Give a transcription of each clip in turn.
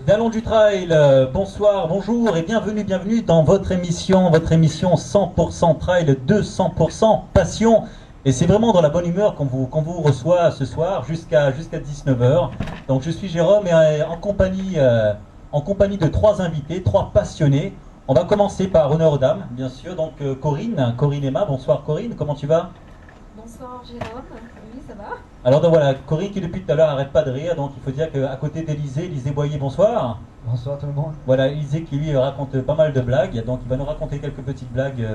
Dallons du Trail, bonsoir, bonjour et bienvenue dans votre émission 100% Trail, 200% Passion. Et c'est vraiment dans la bonne humeur qu'on vous reçoit ce soir jusqu'à 19h. Donc je suis Jérôme et en compagnie de trois invités, trois passionnés. On va commencer par honneur aux dames, bien sûr. Donc Corinne Emma, bonsoir Corinne, comment tu vas? Bonsoir Jérôme, oui ça va. Alors donc voilà, Corinne qui depuis tout à l'heure n'arrête pas de rire, donc il faut dire qu'à côté d'Élisée Boyer, bonsoir. Bonsoir tout le monde. Voilà, Élisée qui lui raconte pas mal de blagues, donc il va nous raconter quelques petites blagues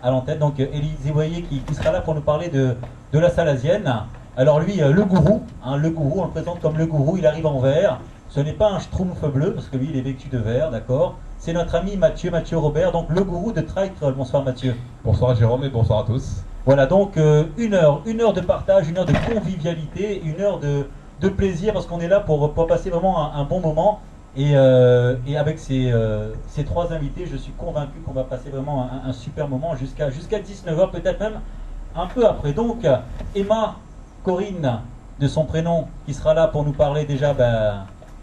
à l'antenne. Donc Élisée Boyer qui sera là pour nous parler de la Salasienne. Alors lui, le gourou, on le présente comme le gourou, il arrive en vert. Ce n'est pas un schtroumpf bleu, parce que lui il est vêtu de vert, d'accord. C'est notre ami Mathieu Robert, donc le gourou de Trail Crawl. Bonsoir Mathieu. Bonsoir Jérôme et bonsoir à tous. Voilà, donc une heure de partage, une heure de convivialité, une heure de plaisir, parce qu'on est là pour passer vraiment un bon moment. Et avec ces trois invités, je suis convaincu qu'on va passer vraiment un super moment jusqu'à 19h, peut-être même un peu après. Donc, Emma, Corinne, de son prénom, qui sera là pour nous parler déjà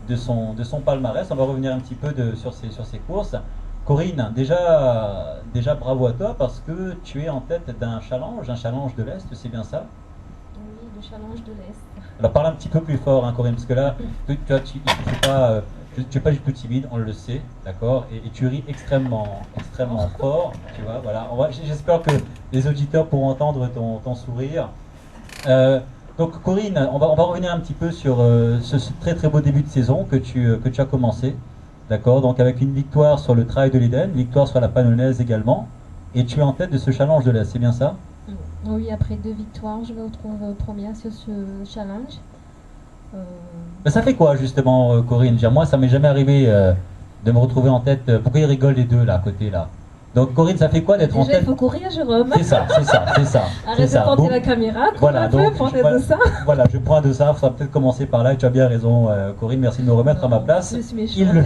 de son palmarès. On va revenir un petit peu sur ses courses. Corinne, déjà bravo à toi parce que tu es en tête d'un challenge de l'Est, c'est bien ça? Oui, le challenge de l'Est. Alors parle un petit peu plus fort, hein, Corinne, parce que là, tu es pas du tout timide, on le sait, d'accord, et tu ris extrêmement fort, tu vois, voilà. J'espère que les auditeurs pourront entendre ton sourire. Donc Corinne, on va revenir un petit peu sur ce très très beau début de saison que tu as commencé. D'accord, donc avec une victoire sur le Trail de l'Éden, une victoire sur la Pannonnaise également, et tu es en tête de ce challenge de l'Est, c'est bien ça? Oui, après 2 victoires, je me retrouve première sur ce challenge. Ça fait quoi justement, Corinne? Moi, ça m'est jamais arrivé de me retrouver en tête. Pourquoi ils rigolent les deux là, à côté là? Donc Corinne, ça fait quoi d'être en Déjà, tête? il faut courir, Jérôme. C'est ça. Arrête de porter la caméra, voilà, un peu, prends de ça. Voilà, je prends de ça, ça va peut-être commencer par là, et tu as bien raison, Corinne, merci de me remettre à ma place. Je suis méchante.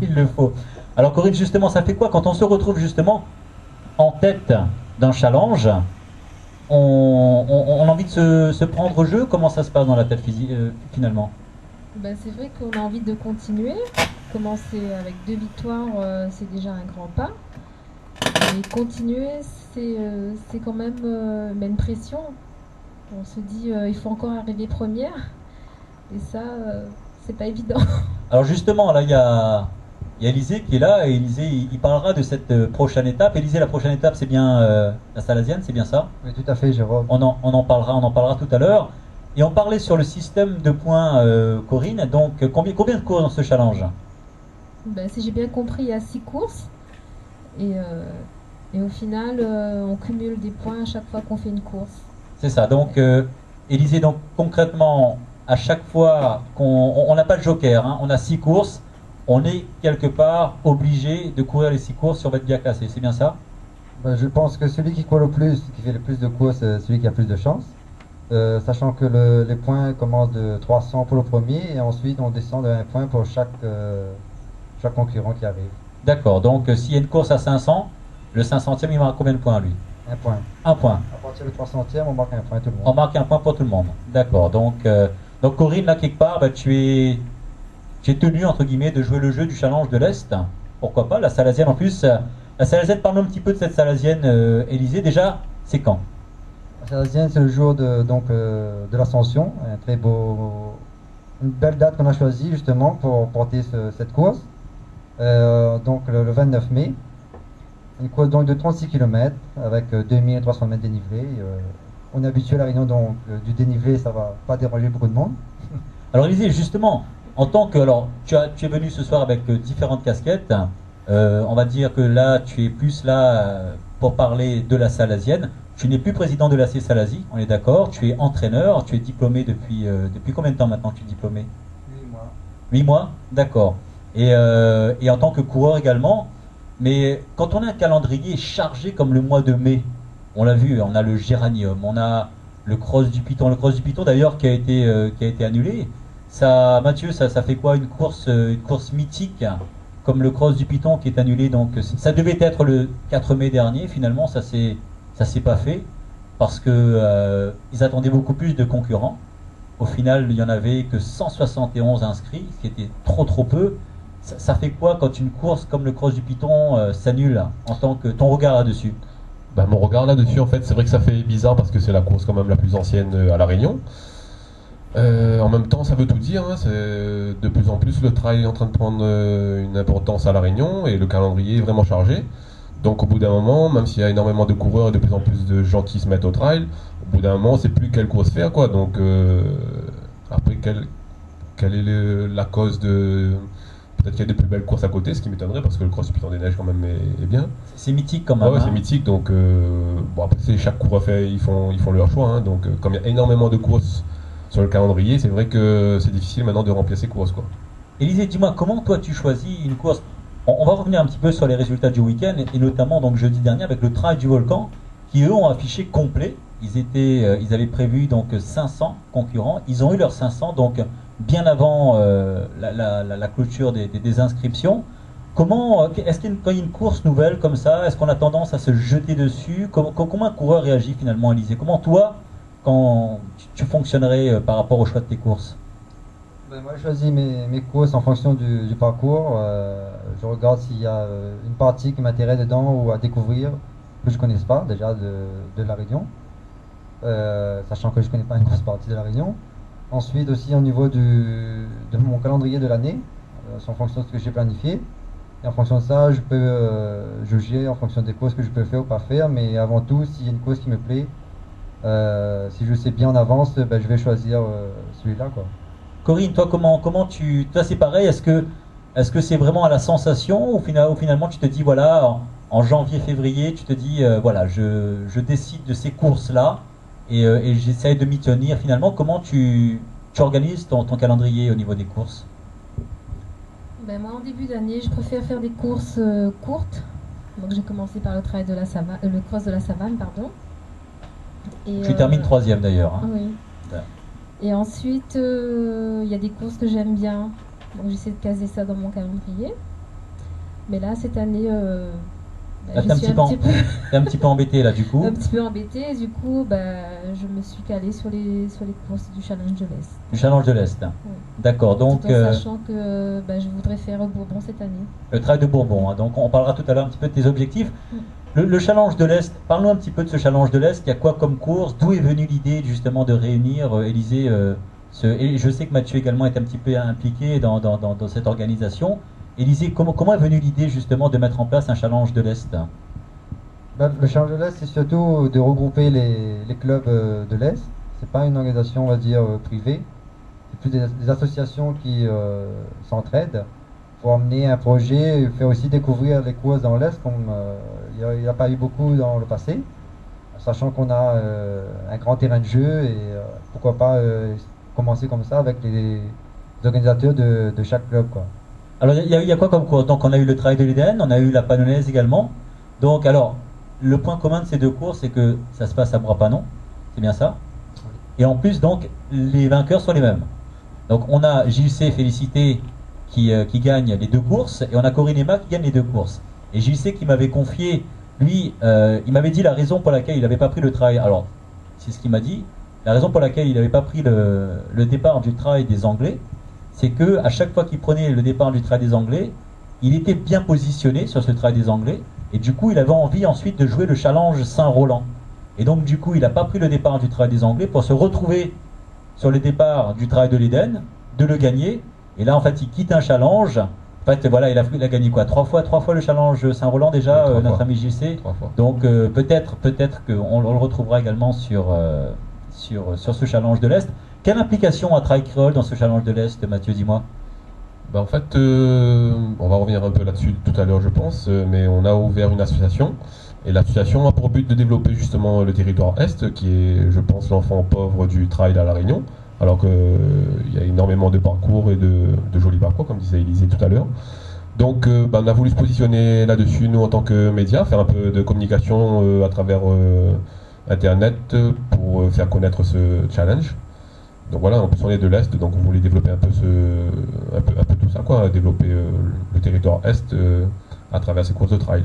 Il le faut. Alors Corinne, justement, ça fait quoi quand on se retrouve justement en tête d'un challenge? On a envie de se prendre au jeu? Comment ça se passe dans la tête finalement? Ben, c'est vrai qu'on a envie de continuer. Commencer avec 2 victoires, c'est déjà un grand pas. Et continuer, c'est quand même une pression. On se dit, il faut encore arriver première. Et ça, c'est pas évident. Alors justement, là, il y a Élisée qui est là, et Élisée, il parlera de cette prochaine étape. Élisée, la prochaine étape, c'est bien la Salasienne, c'est bien ça? Oui, tout à fait, Jérôme. On en parlera tout à l'heure. Et on parlait sur le système de points, Corinne. Donc, combien de courses dans ce challenge? Ben, si j'ai bien compris, il y a 6 courses. Et au final, on cumule des points à chaque fois qu'on fait une course. C'est ça. Donc, Élisée, donc concrètement, à chaque fois qu'on n'a pas de joker, hein, on a 6 courses, on est quelque part obligé de courir les 6 courses si on va être bien classé. C'est bien ça? Ben, je pense que celui qui court le plus, qui fait le plus de courses, c'est celui qui a plus de chance. Sachant que les points commencent de 300 pour le premier et ensuite on descend de 1 point pour chaque concurrent qui arrive. D'accord. Donc, s'il y a une course à 500, le 500e, il marque combien de points lui? 1 point. 1 point. À partir du 300e, on marque 1 point tout le monde. On marque 1 point pour tout le monde. D'accord. Donc Corinne, là, quelque part, tu es tenu, entre guillemets, de jouer le jeu du challenge de l'Est. Pourquoi pas? La Salasienne, en plus. La Salasienne, parle-nous un petit peu de cette Salasienne, Élisée. Déjà, c'est quand? La Salasienne, c'est le jour de l'Ascension. Une belle date qu'on a choisie justement pour porter cette course. Donc le 29 mai. Une course donc de 36 km avec 2300 mètres dénivelé. On est habitué à la Réunion, donc du dénivelé, ça va pas déranger beaucoup de monde. Alors Élisée, justement, en tant que... Alors, tu es venu ce soir avec différentes casquettes. On va dire que là, tu es plus là pour parler de la Salasienne. Tu n'es plus président de l'AC Salazie, on est d'accord. Tu es entraîneur, tu es diplômé depuis combien de temps maintenant que tu es diplômé? 8 mois. 8 mois, d'accord. Et en tant que coureur également. Mais quand on a un calendrier chargé comme le mois de mai, on l'a vu, on a le Géranium, on a le Cross du Piton. Le Cross du Piton d'ailleurs qui a été annulé. Ça, Mathieu, ça fait quoi une course mythique comme le Cross du Piton qui est annulé? Donc ça devait être le 4 mai dernier, finalement ça s'est pas fait parce que ils attendaient beaucoup plus de concurrents. Au final, il n'y en avait que 171 inscrits, ce qui était trop peu. ça fait quoi quand une course comme le Cross du Piton s'annule en tant que ton regard là-dessus? Bah, mon regard là-dessus, en fait, c'est vrai que ça fait bizarre parce que c'est la course quand même la plus ancienne à La Réunion. En même temps, ça veut tout dire, hein, de plus en plus le trail est en train de prendre une importance à La Réunion et le calendrier est vraiment chargé. Donc au bout d'un moment, même s'il y a énormément de coureurs et de plus en plus de gens qui se mettent au trail, au bout d'un moment, c'est plus quelle course faire, quoi. Donc après, quelle est la cause de... Peut-être qu'il y a des plus belles courses à côté, ce qui m'étonnerait parce que le Cross du Piton des Neiges quand même est bien. C'est mythique quand même. Ouais, Hein. c'est mythique. Donc bon, après, chaque coureur ils font leur choix. Hein. Donc comme il y a énormément de courses sur le calendrier, c'est vrai que c'est difficile maintenant de remplir ces courses, quoi. Élisée, dis-moi, comment toi tu choisis une course? On va revenir un petit peu sur les résultats du week-end, et notamment donc jeudi dernier avec le Trail du Volcan, qui eux ont affiché complet. Ils avaient prévu donc 500 concurrents. Ils ont eu leurs 500 donc bien avant la clôture des inscriptions. Comment est-ce quand il y a une course nouvelle comme ça, est-ce qu'on a tendance à se jeter dessus? Comment un coureur réagit finalement, Élisée? Comment toi, quand tu fonctionnerais par rapport au choix de tes courses? Ben, moi, je choisis mes courses en fonction du parcours. Je regarde s'il y a une partie qui m'intéresse dedans ou à découvrir que je ne connaisse pas déjà de La Réunion, sachant que je ne connais pas une grosse partie de La Réunion. Ensuite aussi au niveau de mon calendrier de l'année, c'est en fonction de ce que j'ai planifié. Et en fonction de ça, je peux juger en fonction des courses que je peux faire ou pas faire. Mais avant tout, s'il y a une course qui me plaît, si je sais bien en avance, ben, je vais choisir celui-là, quoi. Corinne, toi, toi, c'est pareil. Est-ce que c'est vraiment à la sensation ou finalement tu te dis voilà en janvier, février, tu te dis voilà je décide de ces courses-là et j'essaye de m'y tenir. Finalement, comment tu organises ton calendrier au niveau des courses? Ben, moi, en début d'année, je préfère faire des courses courtes. Donc, j'ai commencé par le trail de la savane, le cross de la savane, pardon. Et, Tu termines troisième d'ailleurs. Hein. Oui. Ouais. Et ensuite, il y a des courses que j'aime bien. Donc, j'essaie de caser ça dans mon calendrier. Mais là, cette année, Là, je suis t'es un petit peu embêté là du coup. un petit peu embêtée. Du coup, je me suis calée sur les courses du Challenge de l'Est. Du Challenge de l'Est. Oui. D'accord, donc Tout en sachant que je voudrais faire Bourbon cette année. le Trail de Bourbon. Hein. Donc on parlera tout à l'heure un petit peu de tes objectifs. Le Challenge de l'Est, parle-nous un petit peu de ce Challenge de l'Est. Il y a quoi comme course? D'où est venue l'idée justement de réunir, Élisée, et je sais que Mathieu également est un petit peu impliqué dans cette organisation. Élisée, comment est venue l'idée justement de mettre en place un Challenge de l'Est? Ben, le Challenge de l'Est, c'est surtout de regrouper les clubs de l'Est. C'est pas une organisation, on va dire, privée. C'est plus des associations qui s'entraident pour amener un projet et faire aussi découvrir les courses dans l'Est, comme il n'y a pas eu beaucoup dans le passé, sachant qu'on a un grand terrain de jeu et pourquoi pas commencer comme ça avec les organisateurs de chaque club, quoi. Alors il y a quoi comme course? Donc on a eu le Trail de l'Éden, on a eu la Panonaise également. Donc alors, le point commun de ces deux courses, c'est que ça se passe à Brapanon, c'est bien ça? Et en plus, donc, les vainqueurs sont les mêmes. Donc on a JC Félicité qui gagne les deux courses, et on a Corinne Emma qui gagne les deux courses. Et JC qui m'avait confié, lui, il m'avait dit la raison pour laquelle il n'avait pas pris le trail. Alors, c'est ce qu'il m'a dit. La raison pour laquelle il n'avait pas pris le départ du trail des Anglais, c'est que à chaque fois qu'il prenait le départ du trail des Anglais, il était bien positionné sur ce trail des Anglais, et du coup, il avait envie ensuite de jouer le Challenge Saint-Roland. Et donc, du coup, il n'a pas pris le départ du trail des Anglais pour se retrouver sur le départ du trail de l'Éden, de le gagner. Et là, en fait, il quitte un challenge. En fait, voilà, il a gagné quoi? Trois fois le Challenge Saint-Roland déjà, Oui, notre fois. ami JC. 3 fois. Donc peut-être qu'on le retrouvera également sur ce Challenge de l'Est. Quelle implication a Trail Créole dans ce Challenge de l'Est, Mathieu, dis-moi? En fait, on va revenir un peu là-dessus tout à l'heure, je pense, mais on a ouvert une association. Et l'association a pour but de développer justement le territoire Est, qui est, je pense, l'enfant pauvre du trail à La Réunion. Alors qu'il y a énormément de parcours et de jolis parcours, comme disait Élisée tout à l'heure. Donc on a voulu se positionner là-dessus, nous en tant que médias, faire un peu de communication à travers Internet pour faire connaître ce challenge. Donc voilà, en plus on est de l'Est, donc on voulait développer un peu tout ça, quoi, développer le territoire Est à travers ces courses de trail.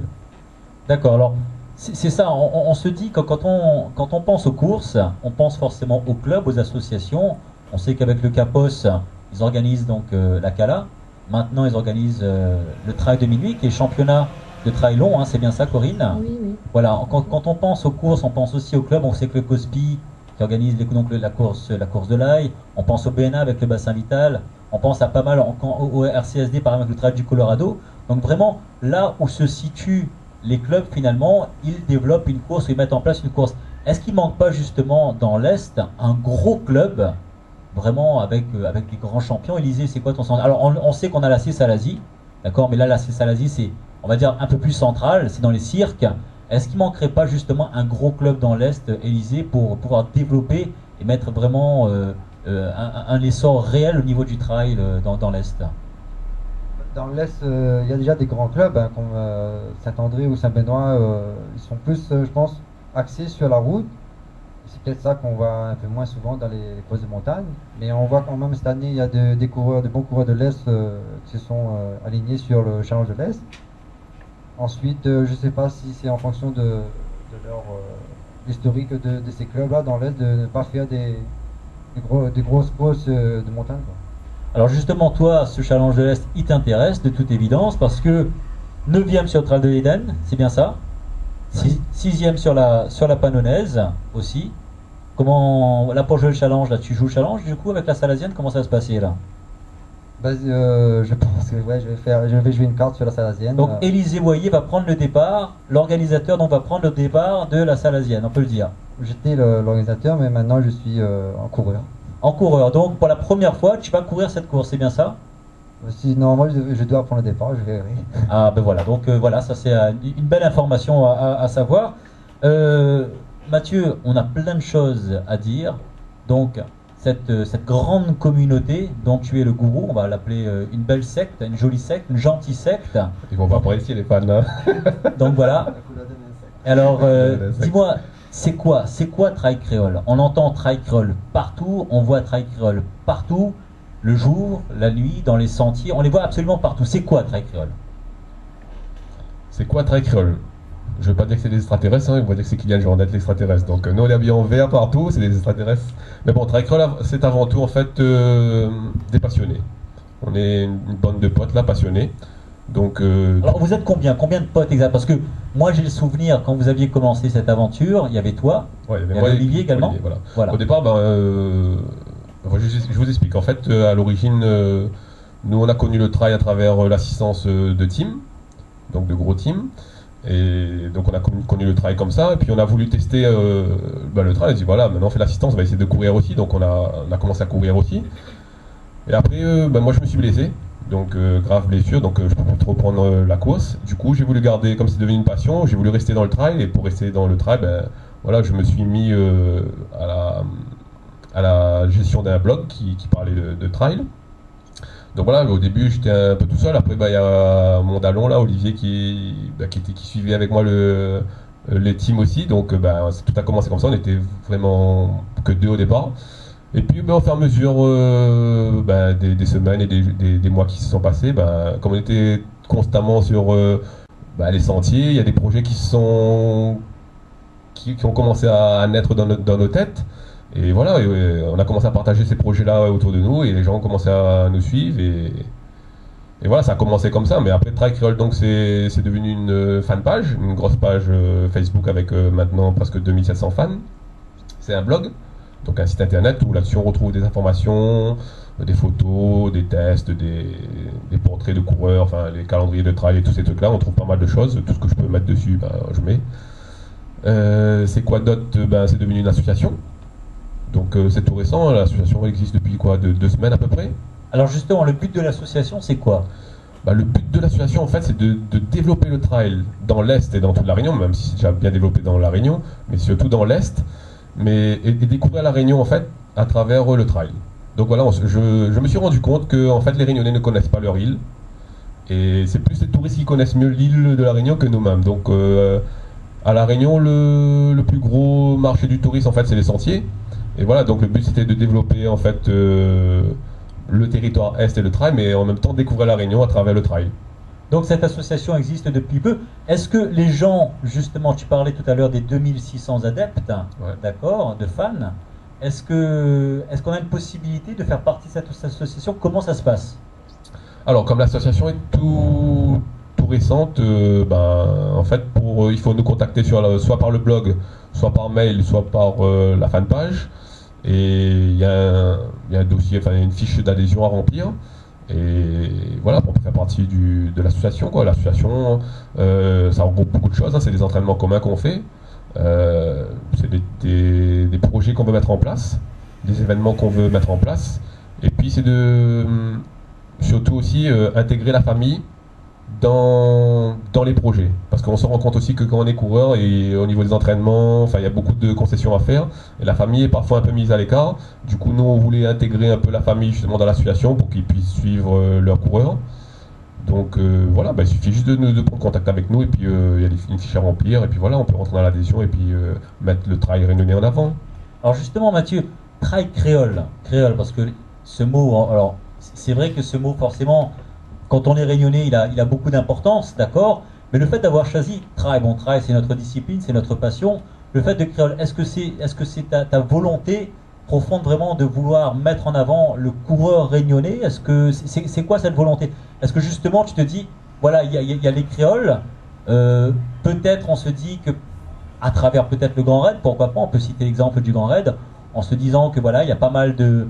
D'accord, alors c'est ça, on se dit que quand on pense aux courses, on pense forcément aux clubs, aux associations. On sait qu'avec le CAPOS, ils organisent donc la CALA. Maintenant, ils organisent le trail de minuit, qui est championnat de trail long, hein, c'est bien ça, Corinne? Oui, oui. Voilà, quand on pense aux courses, on pense aussi au club. On sait que le COSPI, qui organise donc la course de l'Aille, on pense au BNA avec le bassin vital, on pense à pas mal au RCSD, par exemple, avec le trail du Colorado. Donc vraiment, là où se situent les clubs, finalement, ils développent une course, ils mettent en place une course. Est-ce qu'il ne manque pas justement dans l'Est un gros club, vraiment avec des grands champions? Élisée, c'est quoi ton sens? Alors on sait qu'on a la Cé-Salazie, d'accord, mais là la Cé-Salazie c'est, on va dire, un peu plus central, c'est dans les cirques. Est-ce qu'il ne manquerait pas justement un gros club dans l'Est, Élysée, pour pouvoir développer et mettre vraiment un essor réel au niveau du trail dans l'Est? Dans l'Est, il y a déjà des grands clubs, hein, comme Saint-André ou Saint-Benoît. Ils sont plus, je pense, axés sur la route. C'est peut-être ça qu'on voit un peu moins souvent dans les courses de montagne. Mais on voit quand même cette année, il y a des coureurs, de bons coureurs de l'Est qui se sont alignés sur le Challenge de l'Est. Ensuite, je ne sais pas si c'est en fonction de leur historique de ces clubs-là dans l'Est de ne pas faire des grosses courses de montagne, quoi. Alors justement, toi, ce Challenge de l'Est, il t'intéresse de toute évidence parce que 9e sur le Trail de l'Éden, c'est bien ça? 6e sur la Pannonnaise aussi. Comment, là pour jouer le Challenge, là tu joues le Challenge du coup avec la Salazienne, comment ça va se passer là? Je pense que ouais, je vais jouer une carte sur la Salazienne. Donc Élisée Boyer va prendre le départ, l'organisateur donc va prendre le départ de la Salazienne, on peut le dire. J'étais l'organisateur, mais maintenant je suis en coureur. En coureur, donc pour la première fois tu vas courir cette course, c'est bien ça? Si normalement je dois prendre le départ, je verrai. Ah ben voilà, donc voilà, ça c'est une belle information à savoir. Mathieu, on a plein de choses à dire, donc cette grande communauté dont tu es le gourou, on va l'appeler une belle secte, une jolie secte, une gentille secte. Ils vont pas apprécier les fans là. Donc voilà. Alors dis-moi, c'est quoi Trail Créole? On entend Trail Créole partout, on voit Trail Créole partout, le jour, la nuit, dans les sentiers, on les voit absolument partout. C'est quoi Trail Créole? C'est quoi Trail Créole? Je veux pas dire que c'est des extraterrestres, hein, on va dire que c'est Kylian Jornet l'extraterrestre. Donc nous on est habillés en vert partout, c'est des extraterrestres. Mais bon, Trail Créole c'est avant tout en fait des passionnés. On est une bande de potes là, passionnés. Donc, alors vous êtes combien de potes exact? Parce que moi j'ai le souvenir quand vous aviez commencé cette aventure, il y avait toi, ouais, il y avait Olivier également. Olivier, Voilà. Au départ, je vous explique. En fait, à l'origine, nous on a connu le trail à travers l'assistance de team, donc de gros team. Et donc on a connu le trail comme ça, et puis on a voulu tester le trail, on a dit voilà, maintenant on fait l'assistance, on va essayer de courir aussi, donc on a commencé à courir aussi. Et après, moi je me suis blessé, donc grave blessure, donc je peux plus trop prendre la course. Du coup j'ai voulu garder, comme c'est devenu une passion, j'ai voulu rester dans le trail, et pour rester dans le trail, voilà, je me suis mis à la gestion d'un blog qui parlait de trail. Donc voilà, au début j'étais un peu tout seul, après il y a mon Dallon là, Olivier qui suivait avec moi les teams aussi, donc tout a commencé comme ça, on était vraiment que deux au départ. Et puis au fur et à mesure des semaines et des mois qui se sont passés, comme on était constamment sur les sentiers, il y a des projets qui ont commencé à naître dans nos têtes. Et voilà, on a commencé à partager ces projets-là autour de nous et les gens ont commencé à nous suivre et voilà, ça a commencé comme ça. Mais après, Trail Créole, donc c'est devenu une fanpage, une grosse page Facebook avec maintenant presque 2700 fans. C'est un blog, donc un site internet où là-dessus on retrouve des informations, des photos, des tests, des portraits de coureurs, enfin les calendriers de trail et tous ces trucs-là. On trouve pas mal de choses, tout ce que je peux mettre dessus, je mets. C'est quoi d'autre? C'est devenu une association. Donc c'est tout récent, l'association existe depuis deux semaines à peu près. Alors justement, le but de l'association, c'est quoi? Le but de l'association, en fait, c'est de développer le trail dans l'Est et dans toute la Réunion, même si c'est déjà bien développé dans la Réunion, mais surtout dans l'Est, et découvrir la Réunion, en fait, à travers le trail. Donc voilà, je me suis rendu compte que en fait, les Réunionnais ne connaissent pas leur île, et c'est plus les touristes qui connaissent mieux l'île de la Réunion que nous-mêmes. Donc à la Réunion, le plus gros marché du tourisme, en fait, c'est les sentiers. Et voilà, donc le but c'était de développer en fait le territoire Est et le trail, mais en même temps découvrir la Réunion à travers le trail. Donc cette association existe depuis peu. Est-ce que les gens, justement, tu parlais tout à l'heure des 2600 adeptes, ouais, d'accord, de fans, est-ce qu'on a une possibilité de faire partie de cette association? Comment ça se passe? Alors, comme l'association est tout récente, en fait, il faut nous contacter soit par le blog, soit par mail, soit par la fanpage. Et il y a un dossier, enfin une fiche d'adhésion à remplir. Et voilà, pour faire partie de l'association, quoi. L'association, ça regroupe beaucoup de choses, hein. C'est des entraînements communs qu'on fait. C'est des projets qu'on veut mettre en place, des événements qu'on veut mettre en place. Et puis c'est surtout aussi intégrer la famille dans les projets. Parce qu'on se rend compte aussi que quand on est coureur et au niveau des entraînements, il y a beaucoup de concessions à faire et la famille est parfois un peu mise à l'écart. Du coup, nous, on voulait intégrer un peu la famille justement dans l'association pour qu'ils puissent suivre leurs coureurs. Donc voilà, il suffit juste de prendre contact avec nous et puis il y a une fiche à remplir et puis voilà, on peut rentrer dans l'adhésion et puis mettre le trail réunionnais en avant. Alors justement, Mathieu, trail créole, parce que ce mot, alors c'est vrai que ce mot forcément, quand on est réunionnais, il a beaucoup d'importance, d'accord, mais le fait d'avoir choisi trail, trail c'est notre discipline, c'est notre passion, le fait de créole, est-ce que c'est ta volonté profonde vraiment de vouloir mettre en avant le coureur réunionnais? Est-ce que c'est quoi cette volonté? Est-ce que justement tu te dis, voilà, il y a les créoles, peut-être on se dit que à travers peut-être le Grand Raid, pourquoi pas, on peut citer l'exemple du Grand Raid, en se disant que voilà, il y a pas mal de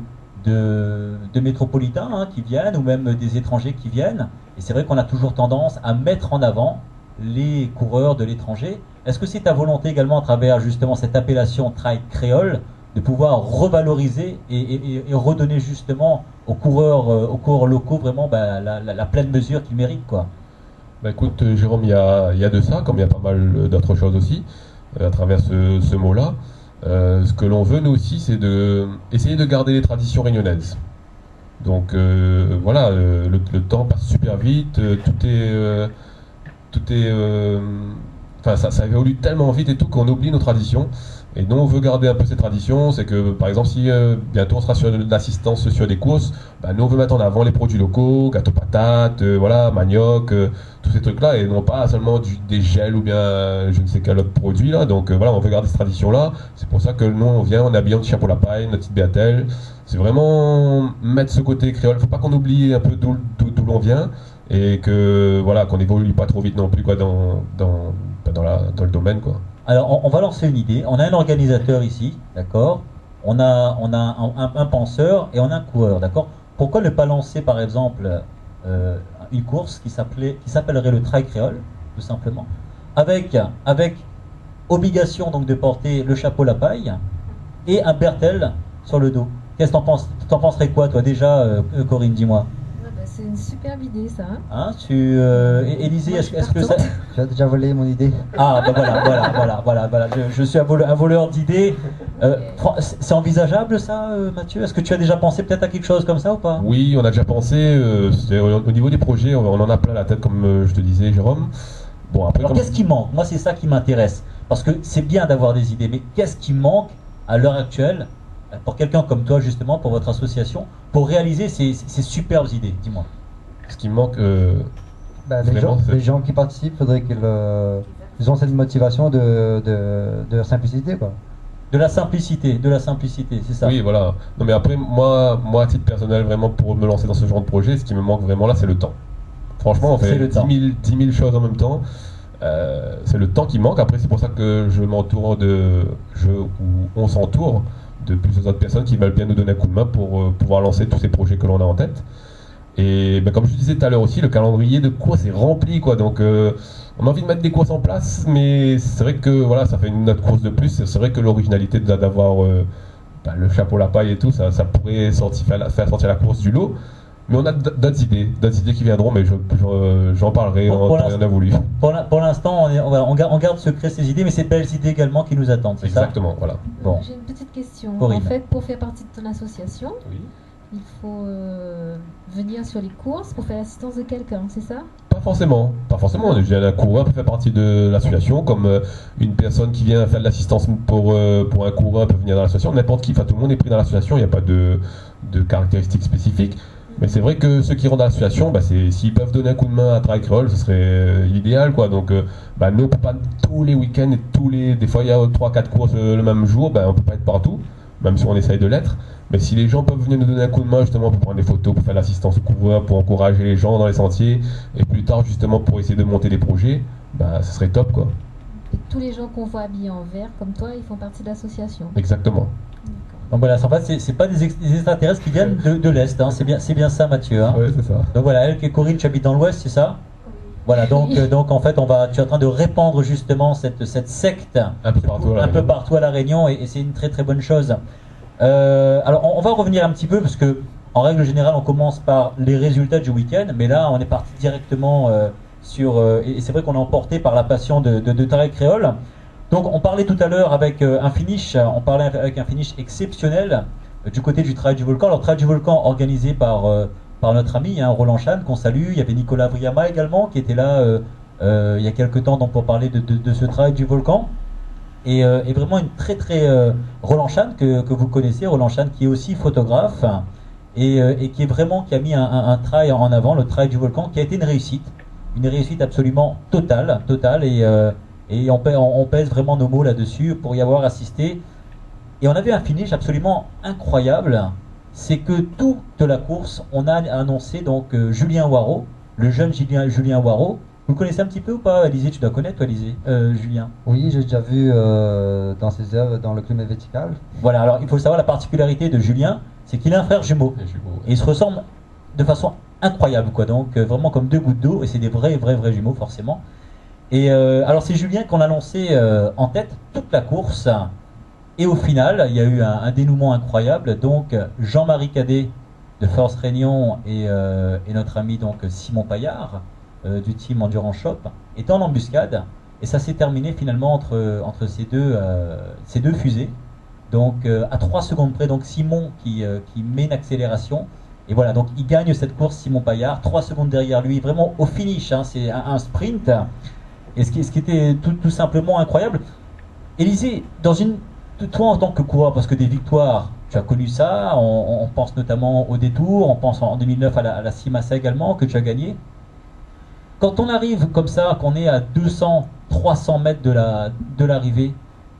métropolitains qui viennent, ou même des étrangers qui viennent, et c'est vrai qu'on a toujours tendance à mettre en avant les coureurs de l'étranger. Est-ce que c'est ta volonté également, à travers justement cette appellation trail créole, de pouvoir revaloriser et redonner justement aux coureurs locaux vraiment la pleine mesure qu'ils méritent, quoi? Écoute, Jérôme, il y a de ça, comme il y a pas mal d'autres choses aussi, à travers ce mot-là. Ce que l'on veut, nous aussi, c'est essayer de garder les traditions réunionnaises. Donc voilà, le temps passe super vite, ça évolue tellement vite et tout qu'on oublie nos traditions. Et nous, on veut garder un peu ces traditions. C'est que, par exemple, si bientôt on sera sur l'assistance sur des courses, nous, on veut mettre en avant les produits locaux, gâteaux patates, voilà, manioc, tous ces trucs-là, et non pas seulement des gels ou bien je ne sais quel autre produit, là. Donc voilà, on veut garder ces traditions-là. C'est pour ça que nous, on vient, on habille notre chapeau la paille, notre petite béatelle. C'est vraiment mettre ce côté créole. Faut pas qu'on oublie un peu d'où l'on vient, et que, voilà, qu'on évolue pas trop vite non plus, quoi, dans le domaine, quoi. Alors, on va lancer une idée. On a un organisateur ici, d'accord? On a un penseur et on a un coureur, d'accord? Pourquoi ne pas lancer, par exemple, une course qui s'appellerait le Trail Créole, tout simplement, avec obligation donc de porter le chapeau la paille et un bertel sur le dos. Qu'est-ce que t'en penses? T'en penserais quoi, toi, déjà, Corinne, dis-moi? C'est une superbe idée, ça. Élisée, est-ce que ça... Tu as déjà volé mon idée. Ah, voilà. Je suis un voleur d'idées. C'est envisageable, ça, Mathieu? Est-ce que tu as déjà pensé peut-être à quelque chose comme ça ou pas? Oui, on a déjà pensé. Au niveau des projets, on en a plein la tête, comme je te disais, Jérôme. Bon, après, alors, qu'est-ce qui manque? Moi, c'est ça qui m'intéresse. Parce que c'est bien d'avoir des idées, mais qu'est-ce qui manque à l'heure actuelle pour quelqu'un comme toi, justement, pour votre association, pour réaliser ces superbes idées? Dis-moi. Ce qui manque, les gens qui participent, il faudrait qu'ils ont cette motivation de simplicité, quoi. De la simplicité, c'est ça. Oui, voilà. Non, mais après, moi, à titre personnel, vraiment, pour me lancer dans ce genre de projet, ce qui me manque vraiment là, c'est le temps. Franchement, on fait 10 000 choses en même temps. C'est le temps qui manque. Après, c'est pour ça que on s'entoure de plusieurs autres personnes qui veulent bien nous donner un coup de main pour pouvoir lancer tous ces projets que l'on a en tête. Et comme je disais tout à l'heure aussi, le calendrier de courses est rempli, quoi. Donc on a envie de mettre des courses en place, mais c'est vrai que voilà, ça fait une autre course de plus. C'est vrai que l'originalité d'avoir le chapeau la paille et tout, ça pourrait faire sortir la course du lot. Mais on a d'autres idées qui viendront, mais j'en parlerai en temps et en voulu. Pour l'instant, on garde secret ces idées, mais c'est de belles idées également qui nous attendent, c'est ça? Exactement, voilà. Bon. J'ai une petite question. Corinne. En fait, pour faire partie de ton association, oui, il faut venir sur les courses pour faire l'assistance de quelqu'un, c'est ça? Pas forcément. Un coureur peut faire partie de l'association, comme une personne qui vient faire de l'assistance pour un coureur peut venir dans l'association. N'importe qui, tout le monde est pris dans l'association, il n'y a pas de caractéristiques spécifiques. Mais c'est vrai que ceux qui rentrent dans l'association, s'ils peuvent donner un coup de main à Trail Créole, ce serait l'idéal, quoi. Donc, nous, on peut pas tous les week-ends et des fois il y a 3-4 courses le même jour, on peut pas être partout. même si on essaye de l'être. Mais si les gens peuvent venir nous donner un coup de main justement pour prendre des photos, pour faire l'assistance au coureur, pour encourager les gens dans les sentiers, et plus tard justement pour essayer de monter des projets, bah, ce serait top quoi. Et tous les gens qu'on voit habillés en vert, comme toi, ils font partie de l'association. Exactement. Donc voilà, en fait, c'est pas des extraterrestres qui viennent de l'Est, hein. C'est bien ça, Mathieu. Hein. Ouais, c'est ça. Donc voilà, elle qui est Corinne, tu habites dans l'Ouest, c'est ça? Voilà, donc en fait, tu es en train de répandre justement cette secte Un peu partout à La Réunion. Et c'est une très très bonne chose. Alors on va revenir un petit peu parce que en règle générale, on commence par les résultats du week-end, mais là, on est parti directement sur et c'est vrai qu'on est emporté par la passion de Tarek Créole. Donc on parlait tout à l'heure avec un finish exceptionnel du côté du Trail du Volcan. Alors Trail du Volcan organisé par notre ami Roland Chan, qu'on salue. Il y avait Nicolas Vriama également qui était là il y a quelques temps donc, pour parler de ce Trail du Volcan. Et vraiment une très Roland Chan que vous connaissez, Roland Chan qui est aussi photographe et qui a mis un trail en avant, le Trail du Volcan, qui a été une réussite absolument totale et on pèse vraiment nos mots là-dessus pour y avoir assisté. Et on avait un finish absolument incroyable. C'est que toute la course, on a annoncé donc Julien Waro, le jeune Julien Waro. Vous le connaissez un petit peu ou pas, Alizé? Tu dois connaître, toi, Alizé, Julien? Oui, j'ai déjà vu dans ses œuvres dans le climat vertical. Voilà, alors il faut savoir la particularité de Julien, c'est qu'il a un frère jumeau. Et ils se ressemblent de façon incroyable, quoi. Donc vraiment comme deux gouttes d'eau, et c'est des vrais jumeaux, forcément. Et alors c'est Julien qu'on a lancé en tête toute la course. Et au final, il y a eu un dénouement incroyable. Donc Jean-Marie Cadet de Force Réunion et notre ami donc Simon Paillard du team Endurance Shop est en embuscade. Et ça s'est terminé finalement entre ces deux fusées. Donc à 3 secondes près, donc Simon qui met une accélération. Et voilà, donc il gagne cette course, Simon Paillard. 3 secondes derrière lui, vraiment au finish. Hein, c'est un sprint. Et ce qui était tout simplement incroyable. Élisée, toi en tant que coureur, parce que des victoires, tu as connu ça, on pense notamment au détour, on pense en 2009 à la Simassa également, que tu as gagné. Quand on arrive comme ça, qu'on est à 200, 300 mètres de l'arrivée,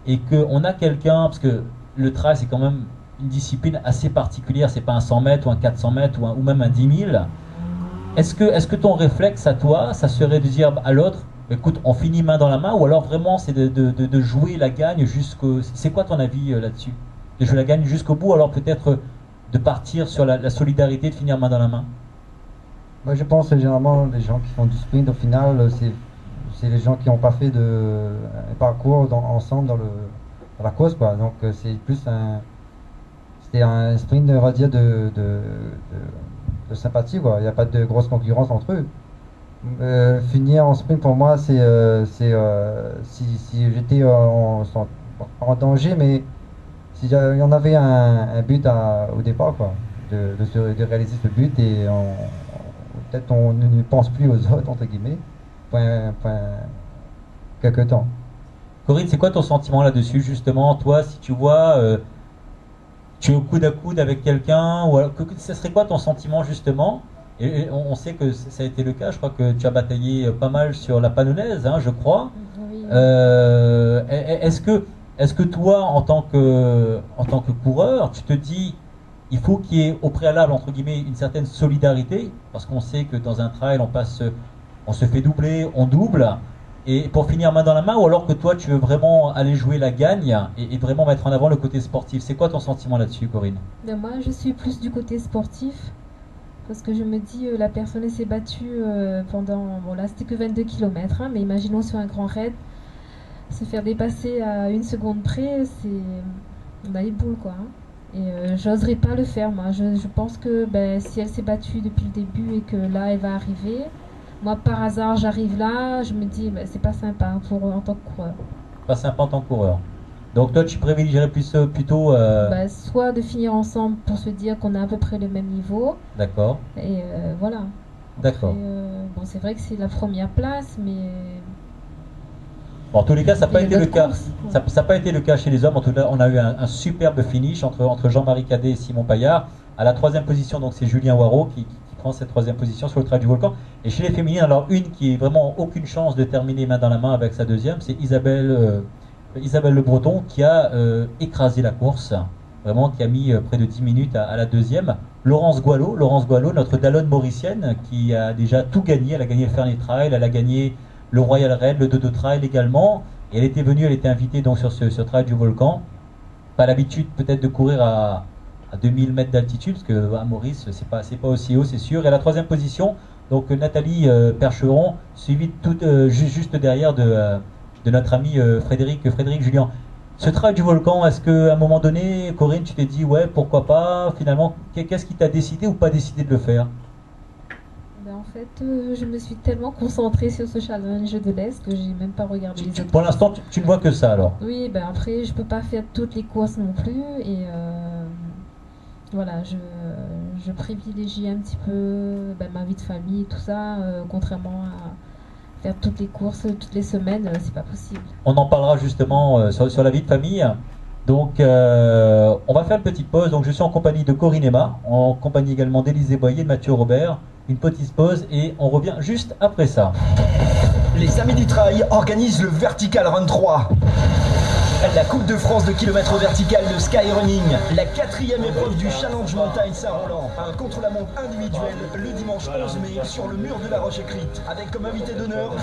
et qu'on a quelqu'un, parce que le trail c'est quand même une discipline assez particulière, c'est pas un 100 mètres ou un 400 mètres ou même un 10 000, est-ce que ton réflexe à toi, ça serait de dire à l'autre, écoute, on finit main dans la main, ou alors vraiment c'est de jouer la gagne jusqu'au... C'est quoi ton avis là-dessus? De jouer la gagne jusqu'au bout, alors peut-être de partir sur la solidarité, de finir main dans la main? Moi, je pense que généralement les gens qui font du sprint, au final, c'est les gens qui n'ont pas fait un parcours ensemble dans la course, quoi. Donc c'est plus c'était un sprint, on va dire, de sympathie, quoi. Il n'y a pas de grosse concurrence entre eux. Finir en sprint pour moi, c'est si j'étais en danger, mais s'il y en avait un but au départ, quoi, de réaliser ce but, et peut-être on ne pense plus aux autres, entre guillemets, quelque temps. Corinne, c'est quoi ton sentiment là-dessus, justement? Toi, si tu vois, tu es au coude à coude avec quelqu'un, ou alors, ce serait quoi ton sentiment, justement? Et on sait que ça a été le cas, je crois que tu as bataillé pas mal sur la Pannonnaise, hein, je crois. Oui. Est-ce que toi, en tant que coureur, tu te dis, il faut qu'il y ait au préalable, entre guillemets, une certaine solidarité, parce qu'on sait que dans un trail, on se fait doubler, on double, et pour finir main dans la main, ou alors que toi, tu veux vraiment aller jouer la gagne et vraiment mettre en avant le côté sportif? C'est quoi ton sentiment là-dessus, Corinne? Ben moi, je suis plus du côté sportif, parce que je me dis, la personne s'est battue pendant, bon là, c'était que 22 km, hein, mais imaginons sur un grand raid, se faire dépasser à 1 seconde près, on a les boules, quoi. Hein. Et j'oserais pas le faire, moi. Je pense que si elle s'est battue depuis le début et que là, elle va arriver, moi, par hasard, j'arrive là, je me dis, c'est pas sympa en tant que coureur. Pas sympa en tant que coureur. Donc toi, tu privilégierais plutôt... soit de finir ensemble pour se dire qu'on a à peu près le même niveau. D'accord. Et voilà. D'accord. Bon, c'est vrai que c'est la première place, mais... Bon, en tous les cas, ça n'a pas été le cas. Course, Ça n'a pas été le cas chez les hommes. En tout cas, on a eu un superbe finish entre Jean-Marie Cadet et Simon Paillard. À la 3e position, donc c'est Julien Waro qui prend cette 3e position sur le Trail du Volcan. Et chez les féminines, alors une qui n'a vraiment aucune chance de terminer main dans la main avec sa 2e, c'est Isabelle Le Breton qui a écrasé la course. vraiment qui a mis près de 10 minutes à la deuxième. Laurence Goileau, notre Dallone mauricienne, qui a déjà tout gagné. Elle a gagné le Fernet Trail, elle a gagné le Royal Raid, le Dodo Trail également. Et elle était invitée donc sur ce Trail du Volcan. Pas l'habitude peut-être de courir à 2000 mètres d'altitude, parce qu'à Maurice, c'est pas aussi haut, c'est sûr. Et à la troisième position, donc Nathalie Percheron, suivie juste derrière de notre ami Frédéric Julien. Ce Trail du Volcan, est-ce qu'à un moment donné, Corinne, tu t'es dit, ouais, pourquoi pas, finalement, qu'est-ce qui t'a décidé ou pas décidé de le faire? Ben, en fait, je me suis tellement concentrée sur ce challenge de l'Est que j'ai même pas regardé les autres. Pour l'instant, tu ne vois que ça alors? Oui, ben après, je peux pas faire toutes les courses non plus et voilà, je privilégie un petit peu ma vie de famille et tout ça, contrairement à faire toutes les courses toutes les semaines, c'est pas possible. On en parlera justement sur la vie de famille. Donc, on va faire une petite pause. Donc, je suis en compagnie de Corinne Emma, en compagnie également d'Élisée Boyer, de Mathieu Robert. Une petite pause et on revient juste après ça. Les Amis du Trail organisent le Vertical Run 3. La Coupe de France de kilomètres vertical de Skyrunning, la 4e épreuve du Challenge Montagne Saint-Roland, un contre-la-montre individuel le dimanche 11 mai sur le mur de la Roche-Écrite, avec comme invité d'honneur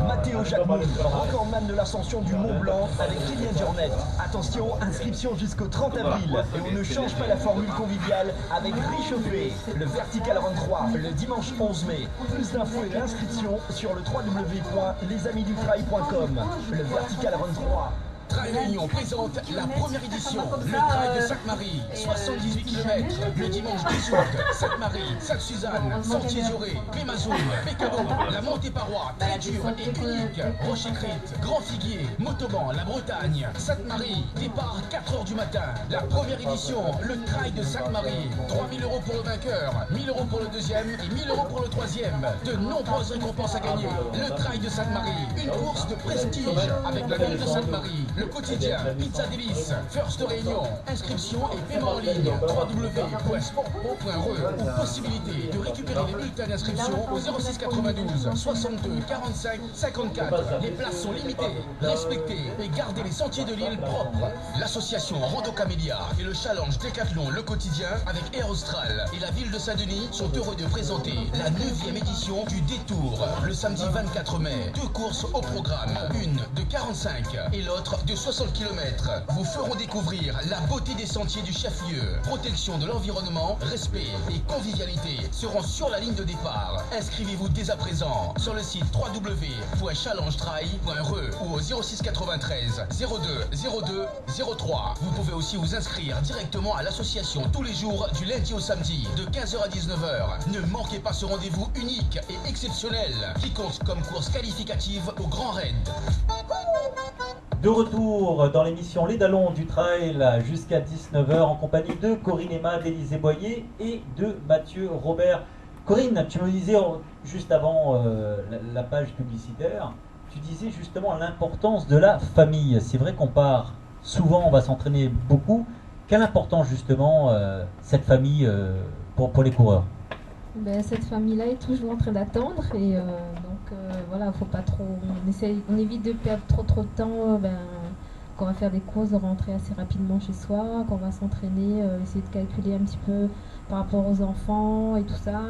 Matteo Jacquemont, recordman de l'ascension du Mont Blanc avec Kylian Jornet. Attention, inscription jusqu'au 30 avril et on ne change pas la formule conviviale avec Réchauffé. Le Vertical Run 3, le dimanche 11 mai. Plus d'infos et d'inscriptions sur le www.lesamidutrail.com. Le Vertical Run 3. Trail Réunion présente la première édition, le Trail de Sainte-Marie, 78 km, le dimanche 10 août, Sainte-Marie, Sainte-Suzanne, Sentier-Zoré, Pémazoune, Pécabo, la Montée-Parois, très dure et unique, Roche-Écrite, Grand Figuier, Montauban, la Bretagne, Sainte-Marie, départ 4h du matin, la première édition, le Trail de Sainte-Marie, 3 000 € pour le vainqueur, 1 000 € pour le deuxième et 1 000 € pour le troisième, de nombreuses récompenses à gagner, le Trail de Sainte-Marie, une course de prestige avec la ville de Sainte-Marie, le quotidien, Pizza Délice, First Réunion, inscription et paiement en ligne, www.sportpro.re ou possibilité de récupérer les bulletins d'inscription au 06 92 62 45 54. Les places sont limitées, respectez et gardez les sentiers de l'île propres. L'association Rando Camélia et le challenge Décathlon Le Quotidien avec Air Austral et la ville de Saint-Denis sont heureux de présenter la 9e édition du Détour, le samedi 24 mai. 2 courses au programme, une de 45 et l'autre de 60 km, vous feront découvrir la beauté des sentiers du chef-lieu. Protection de l'environnement, respect et convivialité seront sur la ligne de départ. Inscrivez-vous dès à présent sur le site www.challengetrail.re ou au 06 93 02 02 03. Vous pouvez aussi vous inscrire directement à l'association tous les jours du lundi au samedi de 15h à 19h. Ne manquez pas ce rendez-vous unique et exceptionnel qui compte comme course qualificative au Grand Raid. De retour dans l'émission Les Dallons du Trail jusqu'à 19h en compagnie de Corinne Emma, d'Élisée Boyer et de Mathieu Robert. Corinne, tu me disais juste avant la page publicitaire, tu disais justement l'importance de la famille. C'est vrai qu'on part souvent, on va s'entraîner beaucoup. Quelle importance justement cette famille pour les coureurs? Cette famille-là est toujours en train d'attendre et voilà, faut pas trop. On évite de perdre trop de temps. Quand on va faire des courses, de rentrer assez rapidement chez soi, quand on va s'entraîner, essayer de calculer un petit peu par rapport aux enfants et tout ça,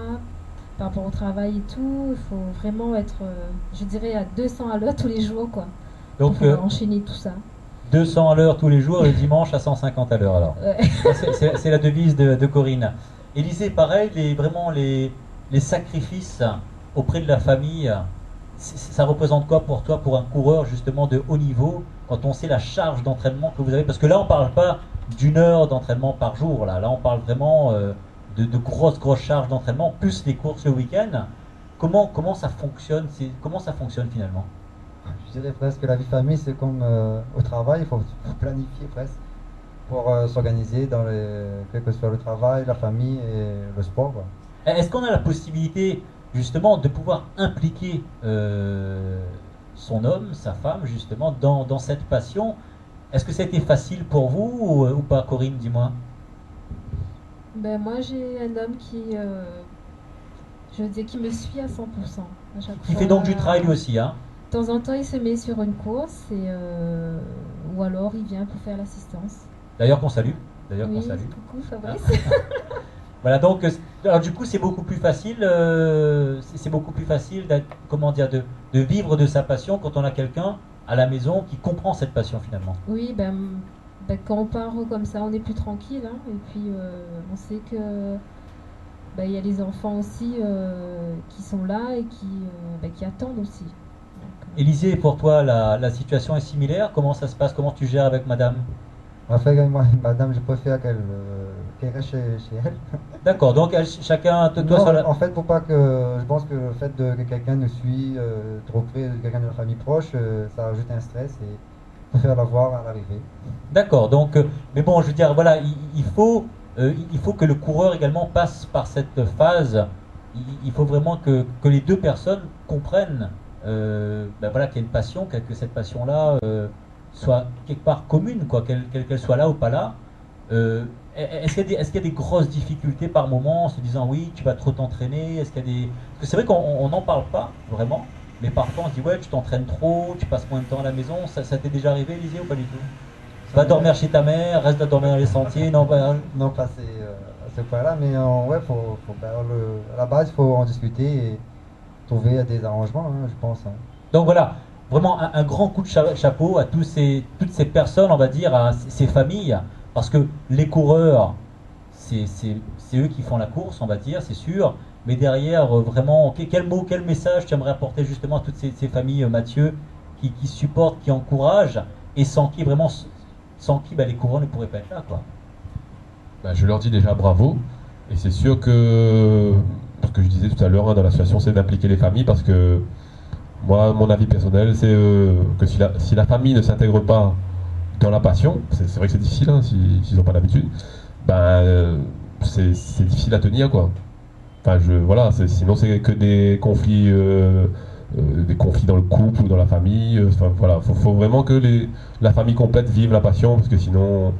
par rapport au travail et tout. Il faut vraiment être, je dirais, à 200 à l'heure tous les jours, quoi. Donc enchaîner tout ça. 200 à l'heure tous les jours et le dimanche à 150 à l'heure alors. Ouais. C'est la devise de Corinne. Élisée, pareil, les sacrifices auprès de la famille, ça représente quoi pour toi, pour un coureur justement de haut niveau, quand on sait la charge d'entraînement que vous avez? Parce que là, on ne parle pas d'1 heure d'entraînement par jour, là on parle vraiment de grosses charges d'entraînement, plus les courses le week-end. Comment ça fonctionne finalement? Je dirais presque que la vie de famille, c'est comme au travail, il faut planifier presque pour s'organiser dans quel que soit le travail, la famille et le sport, quoi. Est-ce qu'on a la possibilité justement de pouvoir impliquer son homme, sa femme justement dans cette passion? Est-ce que ça a été facile pour vous ou pas, Corinne, dis-moi? Moi j'ai un homme qui me suit à 100% à chaque qui fois. Fait donc du trail lui aussi, hein? De temps en temps il se met sur une course ou alors il vient pour faire l'assistance. D'ailleurs qu'on salue. d'ailleurs qu'on Oui, salue. coucou Fabrice. Voilà, donc, alors du coup, c'est beaucoup plus facile, c'est beaucoup plus facile comment dire, de vivre de sa passion quand on a quelqu'un à la maison qui comprend cette passion finalement. Oui, quand on part comme ça, on est plus tranquille. Hein, et puis, on sait que il y a les enfants aussi qui sont là et qui attendent aussi. Donc, Élisée, pour toi, la situation est similaire. Comment ça se passe? Comment tu gères avec madame? En fait, moi, madame, je préfère qu'elle reste chez elle. D'accord, donc chacun, toi Non, sur la... en fait, pour pas que. Je pense que le fait que quelqu'un nous suit, trop près, quelqu'un de la famille proche, ça ajoute un stress et je préfère la voir à l'arrivée. D'accord, donc, mais bon, je veux dire, voilà, il faut que le coureur également passe par cette phase. Il faut vraiment que les deux personnes comprennent voilà, qu'il y a une passion, que cette passion-là soit quelque part commune, quoi, qu'elle soit là ou pas là. Est-ce qu'il y a des grosses difficultés par moment en se disant oui, tu vas trop t'entraîner? Est-ce qu'il y a des... Parce que c'est vrai qu'on n'en parle pas vraiment, mais parfois on se dit ouais, tu t'entraînes trop, tu passes moins de temps à la maison. Ça t'est déjà arrivé, Élisée, ou pas du tout? Va dormir chez ta mère, reste à dormir dans les sentiers, non pas... Non, pas à ce point-là, mais ouais, à la base, il faut en discuter et trouver des arrangements, hein, je pense. Hein. Donc voilà, vraiment un grand coup de chapeau à toutes ces personnes, on va dire, à ces familles, parce que les coureurs, c'est eux qui font la course, on va dire, c'est sûr, mais derrière, vraiment, quel message tu aimerais apporter justement à toutes ces familles, Mathieu, qui supportent, qui encouragent, et sans qui les coureurs ne pourraient pas être là, quoi. Je leur dis déjà bravo, et c'est sûr que, ce que je disais tout à l'heure, hein, dans l'association, c'est d'impliquer les familles, parce que moi, mon avis personnel, c'est que si la famille ne s'intègre pas dans la passion, c'est vrai que c'est difficile, hein, s'ils n'ont pas l'habitude, c'est difficile à tenir, quoi. Enfin, voilà, sinon c'est que des conflits dans le couple ou dans la famille. Enfin, voilà, faut vraiment que la famille complète vive la passion, parce que sinon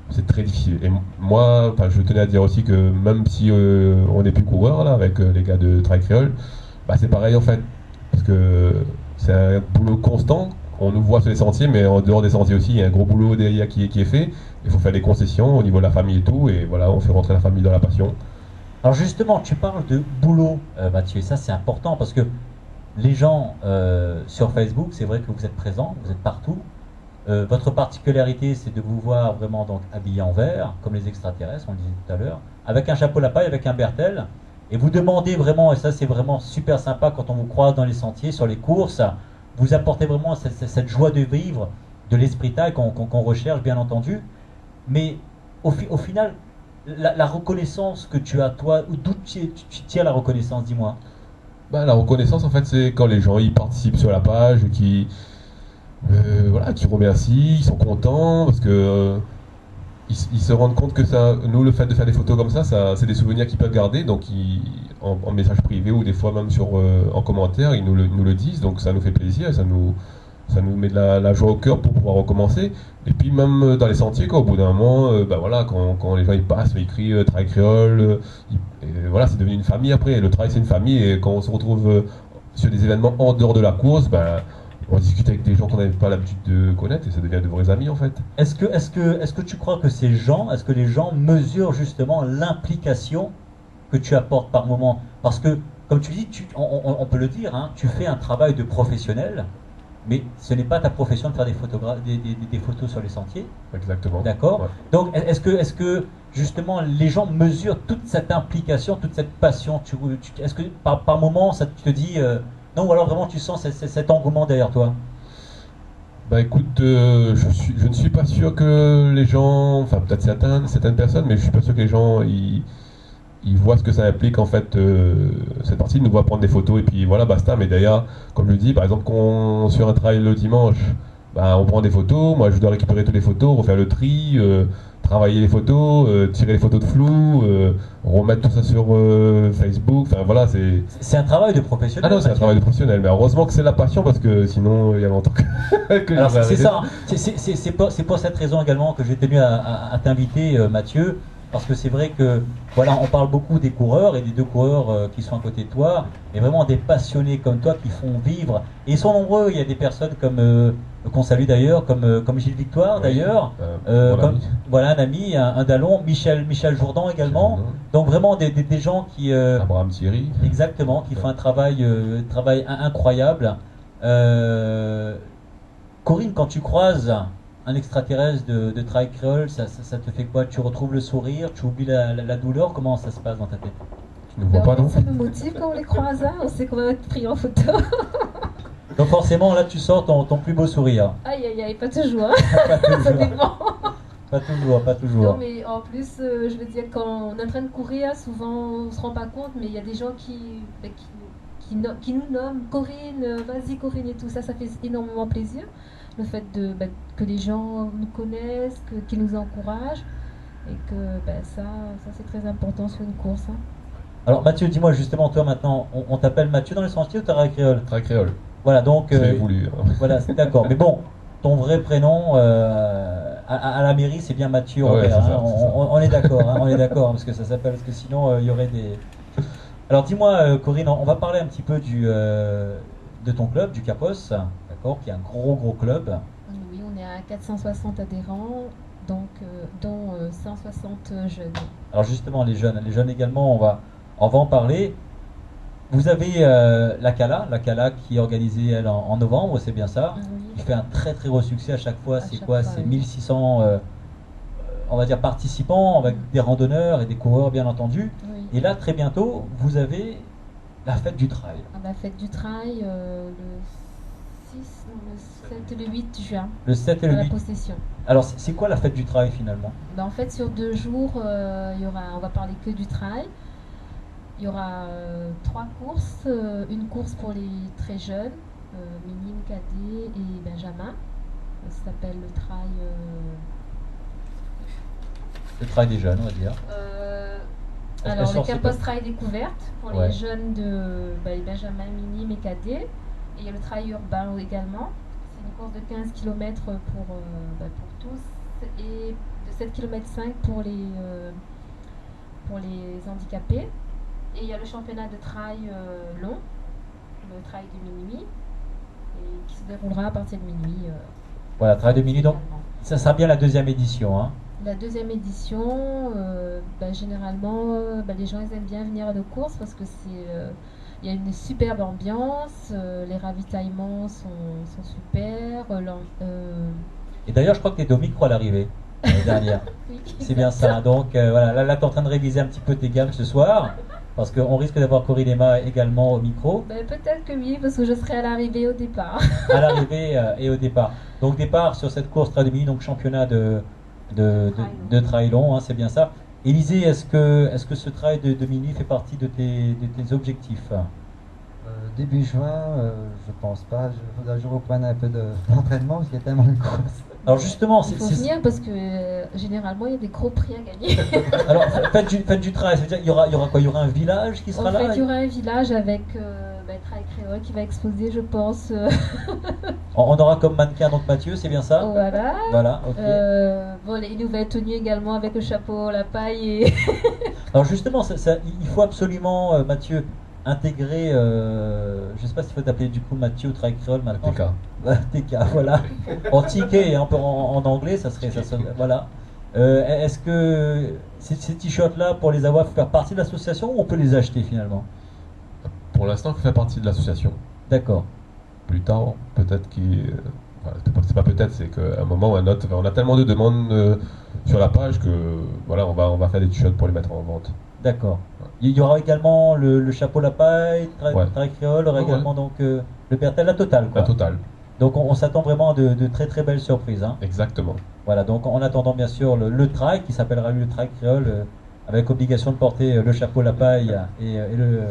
c'est très difficile. Et moi, je tenais à dire aussi que même si on n'est plus coureur là avec les gars de Trail Créole, c'est pareil en fait, parce que c'est un boulot constant. On nous voit sur les sentiers, mais en dehors des sentiers aussi, il y a un gros boulot derrière qui est fait. Il faut faire des concessions au niveau de la famille et tout, et voilà, on fait rentrer la famille dans la passion. Alors justement, tu parles de boulot, Mathieu, et ça c'est important parce que les gens sur Facebook, c'est vrai que vous êtes présents, vous êtes partout. Votre particularité, c'est de vous voir vraiment donc habillé en vert, comme les extraterrestres, on le disait tout à l'heure, avec un chapeau à paille, avec un bertel, et vous demandez vraiment, et ça c'est vraiment super sympa quand on vous croise dans les sentiers, sur les courses, vous apportez vraiment cette joie de vivre, de l'esprit taille qu'on recherche bien entendu, mais au final, la reconnaissance que tu as toi, d'où tu tiens la reconnaissance, dis-moi? La reconnaissance en fait, c'est quand les gens ils participent sur la page, qui remercient, ils sont contents, parce que ils se rendent compte que nous, le fait de faire des photos comme ça c'est des souvenirs qu'ils peuvent garder, donc en message privé ou des fois même en commentaire, ils nous le disent, donc ça nous fait plaisir, ça nous met de la joie au cœur pour pouvoir recommencer. Et puis même dans les sentiers, au bout d'un moment, quand les gens ils passent, ils crient Trail Créole, et voilà, c'est devenu une famille après. Et le trail c'est une famille, et quand on se retrouve sur des événements en dehors de la course, on discute avec des gens qu'on n'avait pas l'habitude de connaître, et ça devient de vrais amis en fait. Est-ce que tu crois que est-ce que les gens mesurent justement l'implication que tu apportes par moment? Parce que, comme tu dis, on peut le dire, hein, tu fais un travail de professionnel, mais ce n'est pas ta profession de faire des photos sur les sentiers. Exactement. D'accord. Ouais. Donc, est-ce que justement les gens mesurent toute cette implication, toute cette passion? Est-ce que par moment, ça te dit non, ou alors vraiment tu sens cet engouement derrière toi? Écoute, je ne suis pas sûr que les gens, enfin peut-être certaines personnes, mais je suis pas sûr que les gens ils voient ce que ça implique en fait, cette partie. Ils nous voient prendre des photos et puis voilà, basta. Mais d'ailleurs, comme je le dis, par exemple, sur un trail le dimanche, on prend des photos, moi je dois récupérer toutes les photos, refaire le tri, travailler les photos, tirer les photos de flou, remettre tout ça sur Facebook, enfin voilà, c'est un travail de professionnel. Ah non, c'est un travail de professionnel, mais heureusement que c'est la passion, parce que sinon il y a longtemps que alors c'est ça, hein. C'est pour cette raison également que j'ai tenu à t'inviter, Mathieu. parce que c'est vrai que, voilà, on parle beaucoup des coureurs et des deux coureurs qui sont à côté de toi, mais vraiment des passionnés comme toi qui font vivre. Et ils sont nombreux, il y a des personnes comme, qu'on salue d'ailleurs, comme Gilles Victoire Oui, d'ailleurs, mon comme, ami. voilà un ami, un Dallon, Michel Jourdan également. Jourdan. Donc vraiment des gens qui... Abraham Thierry. exactement, qui font un travail incroyable. Corinne, quand tu croises un extraterrestre de Trail Créole, ça te fait quoi? Tu retrouves le sourire, tu oublies la douleur, comment ça se passe dans ta tête? Tu ne vois pas, non? Ça me motive quand on les croise, hein. On sait qu'on va être pris en photo. Donc forcément, là tu sors ton plus beau sourire. Aïe aïe aïe, pas toujours, hein. Pas Ça toujours, dépend. pas toujours, pas Non, toujours. mais en plus, je veux dire, quand on est en train de courir, souvent on se rend pas compte, mais il y a des gens qui nous nomment Corinne, vas-y Corinne et tout ça, ça fait énormément plaisir. Le fait que les gens nous connaissent, qu'ils nous encouragent, et que ça c'est très important sur une course, hein. Alors Mathieu, dis-moi justement, toi maintenant, on t'appelle Mathieu dans les sentiers ou Trail Créole? Trail Créole. Voilà, donc... C'est voulu. voilà, c'est d'accord. Mais bon, ton vrai prénom à la mairie, c'est bien Mathieu Ouais, Robert. c'est ça, Hein. c'est ça. On est d'accord, hein, on est d'accord, parce que ça s'appelle, parce que sinon il y aurait des. Alors dis-moi, Corinne, on va parler un petit peu de ton club, du Capos, d'accord, qui est un gros club. Oui, on est à 460 adhérents, donc dont 160 jeunes. Alors justement, les jeunes également, on va en parler. Vous avez la Cala qui est organisée elle, en novembre, c'est bien ça? Oui. Qui fait un très gros succès à chaque fois. À C'est chaque quoi? fois, C'est oui. 1600, on va dire, participants avec des randonneurs et des coureurs, bien entendu. Oui. Et là, très bientôt, vous avez la fête du trail. On a fait du trail le 6, non, le 7 et le 8 juin, Le 7 et à le la 8. possession. Alors, c'est quoi la fête du trail finalement? En fait, sur 2 jours, on va parler que du trail. Il y aura 3 courses, une course pour les très jeunes, minime, cadet et benjamin. Ça s'appelle le trail. Le trail des jeunes, on va dire. Alors, Sur le ces Capos codes. Trail découverte pour Ouais. les jeunes les benjamin, minime et cadet. Et il y a le trail urbain également. C'est une course de 15 km pour tous et de 7,5 km pour les handicapés. Et il y a le championnat de trail long, le trail de minuit, et qui se déroulera à partir de minuit. Voilà, trail de minuit. Donc, également. ça sera bien la deuxième édition. Hein. La deuxième édition, généralement, les gens ils aiment bien venir à nos courses parce que il y a une superbe ambiance, les ravitaillements sont super. Et d'ailleurs, je crois que tu étais au micro à l'arrivée, l'année dernière. Oui. C'est bien ça. Donc, voilà, là tu es en train de réviser un petit peu tes gammes ce soir. Parce qu'on risque d'avoir Corinne Emma également au micro, Peut-être que oui, parce que je serai à l'arrivée au départ. à l'arrivée et au départ. Donc départ sur cette course trail de minuit, donc championnat de trail long, hein, c'est bien ça. Élisée, est-ce que ce trail de minuit fait partie de tes objectifs? Début juin, je pense pas. Il faudra que je reprenne un peu d'entraînement parce qu'il y a tellement de courses. Alors justement, Il faut venir parce que généralement il y a des gros prix à gagner. alors faites du trail, ça veut dire qu'il y aura quoi? Il y aura un village qui sera En là? fait, il y aura un village avec Trail Créole qui va exposer, je pense. On aura comme mannequin donc Mathieu, c'est bien ça? Voilà. Voilà, ok. Les nouvelles tenues également avec le chapeau, la paille et. Alors justement, il faut absolument, Mathieu, intégrer, je ne sais pas s'il faut t'appeler du coup Mathieu ou Trail Créole maintenant. TK. TK, voilà. En ticket et un peu en anglais, ça serait, voilà. Est-ce que ces t-shirts-là, pour les avoir, faut faire partie de l'association ou on peut les acheter finalement? Pour l'instant, il fait partie de l'association. D'accord. Plus tard, peut-être c'est pas peut-être, c'est qu'à un moment ou à un autre, on a tellement de demandes sur la page que voilà, on va faire des t-shirts pour les mettre en vente. D'accord. Il y aura également le chapeau la paille, Trail Créole, il y aura Ouais, également donc le Pertel, la totale quoi. La totale, Donc on s'attend vraiment à de très belles surprises. Hein. exactement. Voilà, donc en attendant bien sûr le trail qui s'appellera le Trail Créole avec obligation de porter le chapeau la paille et le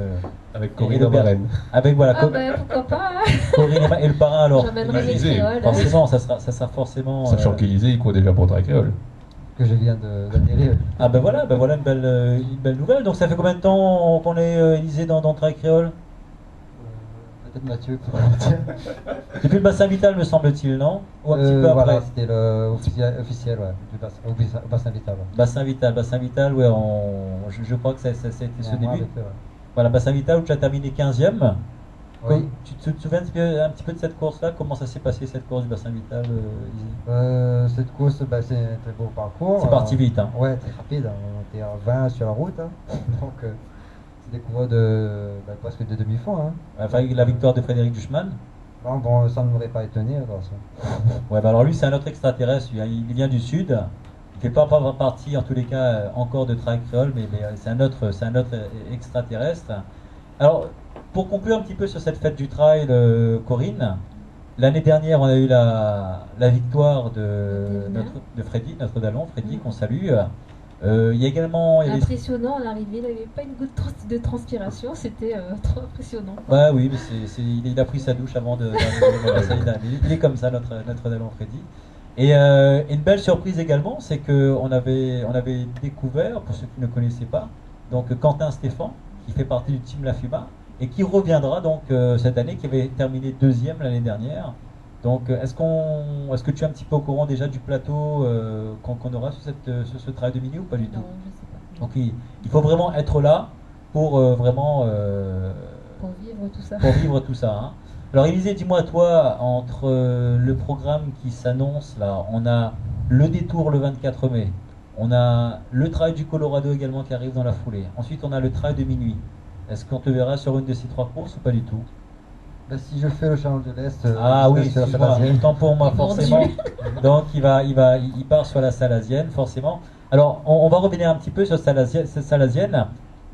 Avec et Corinne le en marraine. avec voilà Pourquoi pas, hein. Corinne et le parrain alors. J'emmènerai mes Élisée, créoles. Forcément, ça sera forcément. Sachant qu'Élysée, il court déjà pour Trail Créole. Que je viens d'adhérer. Ah ben voilà une belle nouvelle. Donc ça fait combien de temps qu'on est Élysée dans Trail Créole? peut-être Mathieu qui pourra le dire. Depuis le bassin vital, me semble-t-il, non? Ou un petit peu après? Voilà, c'était officiel, ouais, du bassin vital. Ouais. Bassin vital, ouais, je crois que ça a été ce Ouais, moi, début. avec eux, ouais. Voilà, bassin vital où tu as terminé 15e. Oui. Tu te souviens un petit peu de cette course-là? Comment ça s'est passé cette course du bassin vital, Izzy? Cette course, bah, c'est un très beau parcours. C'est parti vite, hein. Ouais, très rapide. On était à 20 sur la route. Hein. Donc, c'est des coureurs de presque de demi-fond. Hein. Avec la victoire de Frédéric Duchemin. Bon, ça ne m'aurait pas étonné, de toute façon. Ouais, bah alors lui, c'est un autre extraterrestre. Il vient du sud. Il fait pas partie, en tous les cas, encore de Trail Créole, mais c'est un autre extraterrestre. Alors, pour conclure un petit peu sur cette fête du trail, Corinne, l'année dernière, on a eu la victoire de Freddy, notre Dallon, Freddy, qu'on salue. Il y a également... Impressionnant à l'arrivée, il n'avait pas une goutte de transpiration, c'était trop impressionnant. Ouais, oui, mais il a pris sa douche avant d'arriver. Il est comme ça, notre Dallon Freddy. Et une belle surprise également, c'est qu'on avait découvert, pour ceux qui ne connaissaient pas, donc Quentin Stéphan, qui fait partie du team La Fuma, et qui reviendra donc cette année, qui avait terminé 2e l'année dernière. Donc est-ce que tu es un petit peu au courant déjà du plateau qu'on aura sur ce trail de minuit ou pas du tout? Non, je sais pas. Donc il faut vraiment être là pour vraiment... Pour vivre tout ça. Pour vivre tout ça. Hein. Alors Élisée, dis-moi toi, entre le programme qui s'annonce là, on a le détour le 24 mai, on a le trail du Colorado également qui arrive dans la foulée, ensuite on a le trail de minuit. Est-ce qu'on te verra sur une de ces 3 courses ou pas du tout? Ben, si je fais le Challenge de l'Est, ah oui, sur la excuse-moi, Salazienne. autant pour moi forcément. Donc il part sur la Salazienne forcément. Alors on va revenir un petit peu sur cette Salazienne.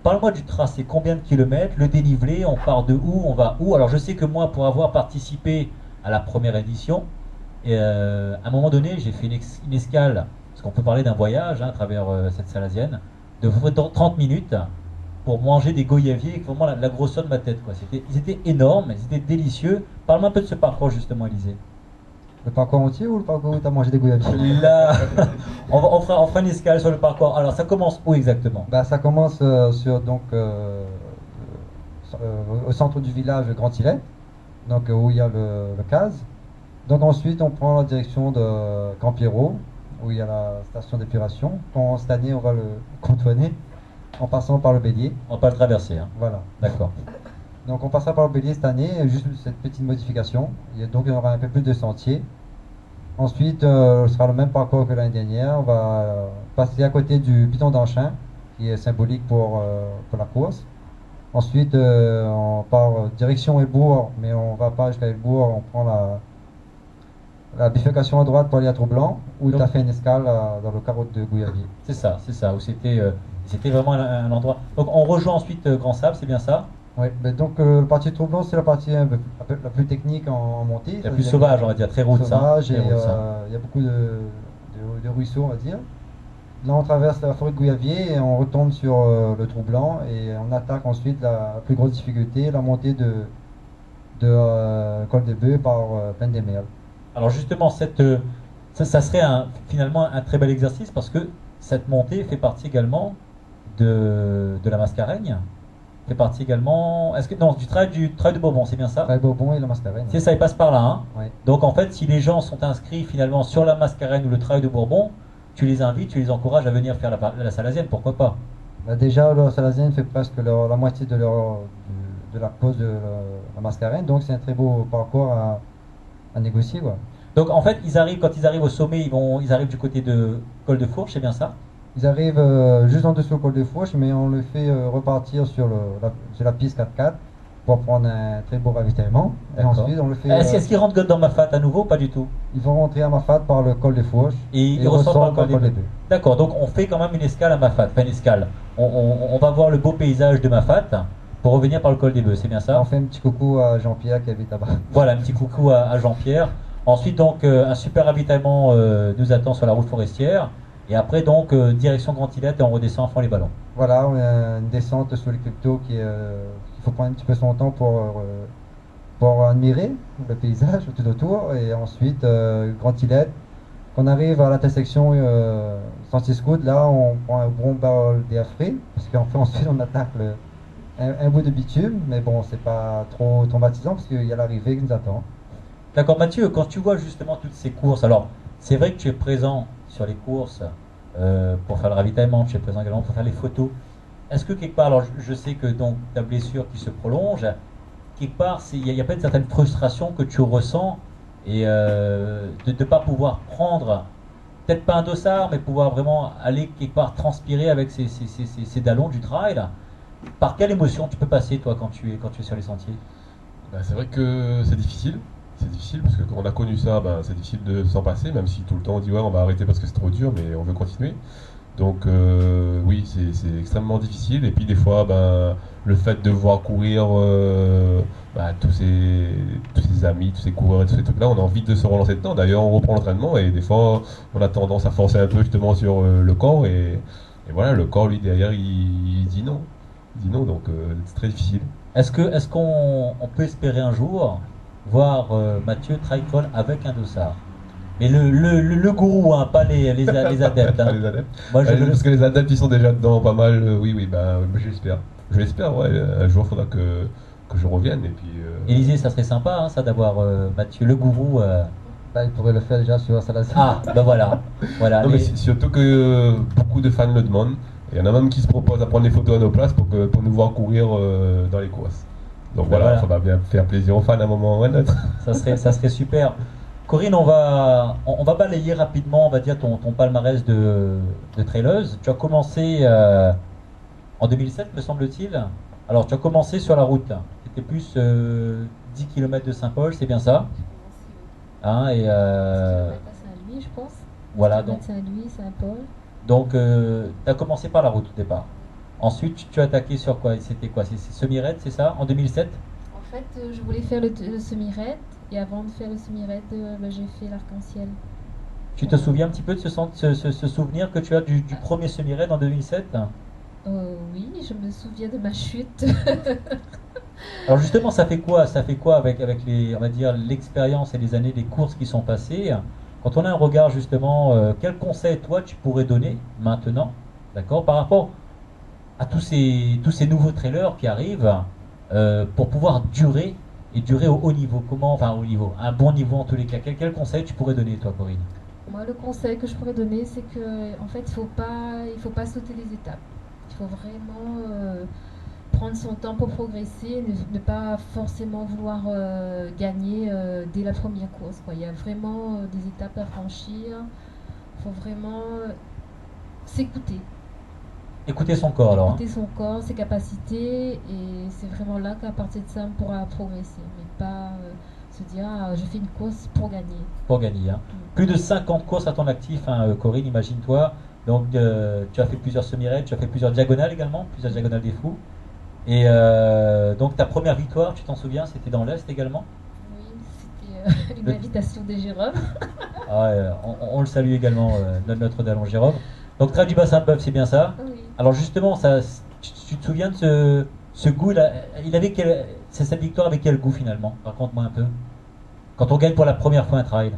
Parle-moi du tracé, combien de kilomètres, le dénivelé, on part de où, on va où? Alors je sais que moi, pour avoir participé à la première édition, à un moment donné, j'ai fait une escale, parce qu'on peut parler d'un voyage hein, à travers cette Salazienne, de 30 minutes pour manger des goyaviers avec vraiment la grosseur de ma tête. Ils étaient énormes, ils étaient délicieux. Parle-moi un peu de ce parcours justement, Élisée. Le parcours entier ou le parcours où tu as mangé des goyaviers? Là, on fera une escale sur le parcours. Alors ça commence où exactement? Bah, ça commence au centre du village Grand-Îlet, donc où il y a le CAS. Donc ensuite on prend la direction de Campierrot, où il y a la station d'épuration. Cette année on va le contourner en passant par le Bélier. On va pas le traverser. Hein. Voilà. D'accord. Donc on passera par le Bélier cette année, juste cette petite modification. Donc il y aura un peu plus de sentiers. Ensuite, ce sera le même parcours que l'année dernière. On va passer à côté du Piton d'Anchin, qui est symbolique pour la course. Ensuite, on part direction Elbourg, mais on ne va pas jusqu'à Elbourg. On prend la bifurcation à droite pour aller à Troublanc, où tu as fait une escale dans le carreau de Gouyavier. C'est ça, où c'était vraiment un endroit. Donc on rejoint ensuite Grand Sable, c'est bien ça? Oui, donc le parti de Troublanc, c'est la partie la plus technique en montée. La plus sauvage, on va dire, très route ça. Il y a beaucoup de ruisseaux, on va dire. Là, on traverse la forêt de Gouyavier et on retombe sur le Troublanc et on attaque ensuite la plus grosse difficulté, la montée de Col des Bœufs par Plaine des Merles. Alors justement, ça serait finalement un très bel exercice parce que cette montée fait partie également de la Mascareigne. Fait partie également. Du trail de Bourbon, c'est bien ça? Trail de Bourbon et la Mascareigne. C'est ça, il passe par là. Hein. Oui. Donc en fait, si les gens sont inscrits finalement sur la Mascareigne ou le trail de Bourbon, tu les invites, tu les encourages à venir faire la Salazienne, pourquoi pas? Bah déjà, la Salazienne fait presque la moitié de la course de la Mascareigne, donc c'est un très beau parcours à négocier. Quoi. Donc en fait, quand ils arrivent au sommet, ils arrivent du côté de Col de Fourche, c'est bien ça? Ils arrivent juste en dessous du Col de Fourche, mais on le fait repartir sur la piste 4x4 pour prendre un très beau ravitaillement. Et ensuite, on le fait. Est-ce qu'ils rentrent dans Mafat à nouveau? Pas du tout. Ils vont rentrer à Mafat par le Col des Fourches et ils ressortent par le Col des Bœufs. D'accord, donc on fait quand même une escale à Mafat, pas une escale. On va voir le beau paysage de Mafat pour revenir par le Col des Bœufs, c'est bien ça? On fait un petit coucou à Jean-Pierre qui habite là-bas. Voilà, un petit coucou à Jean-Pierre. Ensuite, donc, un super ravitaillement nous attend sur la route forestière. Et après, donc, direction Grand-Îlet et on redescend à fond les ballons. Voilà, on a une descente sur les cryptos qu'il faut prendre un petit peu son temps pour admirer le paysage tout autour. Et ensuite, Grand-Îlet. Quand on arrive à l'intersection Sentier Scout, là, on prend un bon bol d'Afré, parce qu'en fait, ensuite, on attaque un bout de bitume, mais bon, c'est pas trop traumatisant parce qu'il y a l'arrivée qui nous attend. D'accord, Mathieu, quand tu vois justement toutes ces courses, alors c'est vrai que tu es présent sur les courses pour faire le ravitaillement, tu es présent également pour faire les photos. Est-ce que quelque part, alors je sais que donc ta blessure qui se prolonge, quelque part, il y a pas une certaine frustration que tu ressens et de ne pas pouvoir prendre, peut-être pas un dossard, mais pouvoir vraiment aller quelque part transpirer avec ces dallons du trail. Par quelle émotion tu peux passer toi quand tu es sur les sentiers? C'est vrai que c'est difficile. C'est difficile parce que quand on a connu ça, c'est difficile de s'en passer, même si tout le temps on dit ouais on va arrêter parce que c'est trop dur, mais on veut continuer. Donc oui, c'est extrêmement difficile. Et puis des fois, le fait de voir courir tous ces amis, tous ces coureurs et tous ces trucs-là, on a envie de se relancer dedans. D'ailleurs, on reprend l'entraînement et des fois, on a tendance à forcer un peu justement sur le corps. Et voilà, le corps, lui, derrière, il dit non. Il dit non, donc c'est très difficile. Est-ce qu'on peut espérer un jour voir Mathieu Traicol avec un dossard? Mais le gourou, hein, pas les adeptes. Hein. Pas les adeptes. Moi, parce que les adeptes, ils sont déjà dedans pas mal. Oui, j'espère. Je l'espère, ouais. Un jour, il faudra que je revienne. Et puis. Élisée, ça serait sympa, hein, ça, d'avoir Mathieu, le gourou. Là, il pourrait le faire déjà sur Salassi. Ah, ben voilà. Voilà. Non, mais surtout que beaucoup de fans le demandent. Il y en a même qui se proposent à prendre les photos à nos places pour nous voir courir dans les courses. Donc voilà, ça va bien faire plaisir aux fans à un moment ou à un autre. Ça serait super. Corinne, on va balayer rapidement, on va dire, ton palmarès de traileuse. Tu as commencé en 2007, me semble-t-il. Alors, tu as commencé sur la route. Tu étais plus 10 km de Saint-Paul, c'est bien ça? Hein, et Saint-Louis, je pense. Voilà, donc. Saint-Louis, Saint-Paul. Donc, tu as commencé par la route au départ. Ensuite, tu as attaqué sur quoi? C'était quoi? C'est semi-raid, c'est ça? En 2007? En fait, je voulais faire le semi-raid. Et avant de faire le semi-raid, j'ai fait l'arc-en-ciel. Tu te souviens un petit peu de ce souvenir que tu as du premier semi-raid en 2007? Oui, je me souviens de ma chute. Alors justement, ça fait quoi avec les, on va dire, l'expérience et les années des courses qui sont passées? Quand on a un regard justement, quel conseil toi tu pourrais donner maintenant, d'accord, par rapport à tous ces nouveaux trailers qui arrivent pour pouvoir durer au haut niveau? Comment, enfin au niveau, un bon niveau en tous les cas. Quel conseil tu pourrais donner toi, Corinne? Moi, le conseil que je pourrais donner, c'est que en fait, il faut pas sauter les étapes. Il faut vraiment prendre son temps pour progresser, ne pas forcément vouloir gagner dès la première course, quoi. Il y a vraiment des étapes à franchir. Il faut vraiment s'écouter. Écouter son corps, alors. Écouter son corps, ses capacités, et c'est vraiment là qu'à partir de ça, on pourra progresser. Mais pas se dire, je fais une course pour gagner. Pour gagner, hein. Plus de 50 courses à ton actif, hein, Corinne, imagine-toi. Donc, tu as fait plusieurs semi-raids, tu as fait plusieurs diagonales également, plusieurs diagonales des fous. Et donc, ta première victoire, tu t'en souviens, c'était dans l'Est également? Oui, c'était une invitation de Jérôme. On le salue également, notre Dallon Jérôme. Donc, Trail du Bassin-Bœuf, c'est bien ça? Oui. Alors, justement, tu te souviens de ce goût-là? Cette victoire avec quel goût finalement? Raconte-moi un peu. Quand on gagne pour la première fois un trail.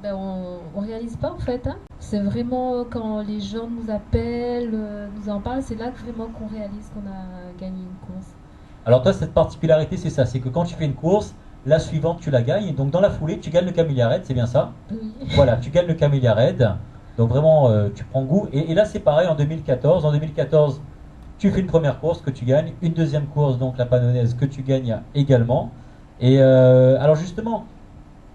On réalise pas en fait. Hein. C'est vraiment quand les gens nous appellent, nous en parlent, c'est là que vraiment qu'on réalise qu'on a gagné une course. Alors toi, cette particularité, c'est ça, c'est que quand tu fais une course, la suivante, tu la gagnes. Donc dans la foulée, tu gagnes le Camellia Raid, c'est bien ça? Oui. Voilà, tu gagnes le Camellia Raid. Donc vraiment, tu prends goût. Et là, c'est pareil en 2014. En 2014, tu fais une première course que tu gagnes, une deuxième course, donc la Panonaise, que tu gagnes également. Et alors justement,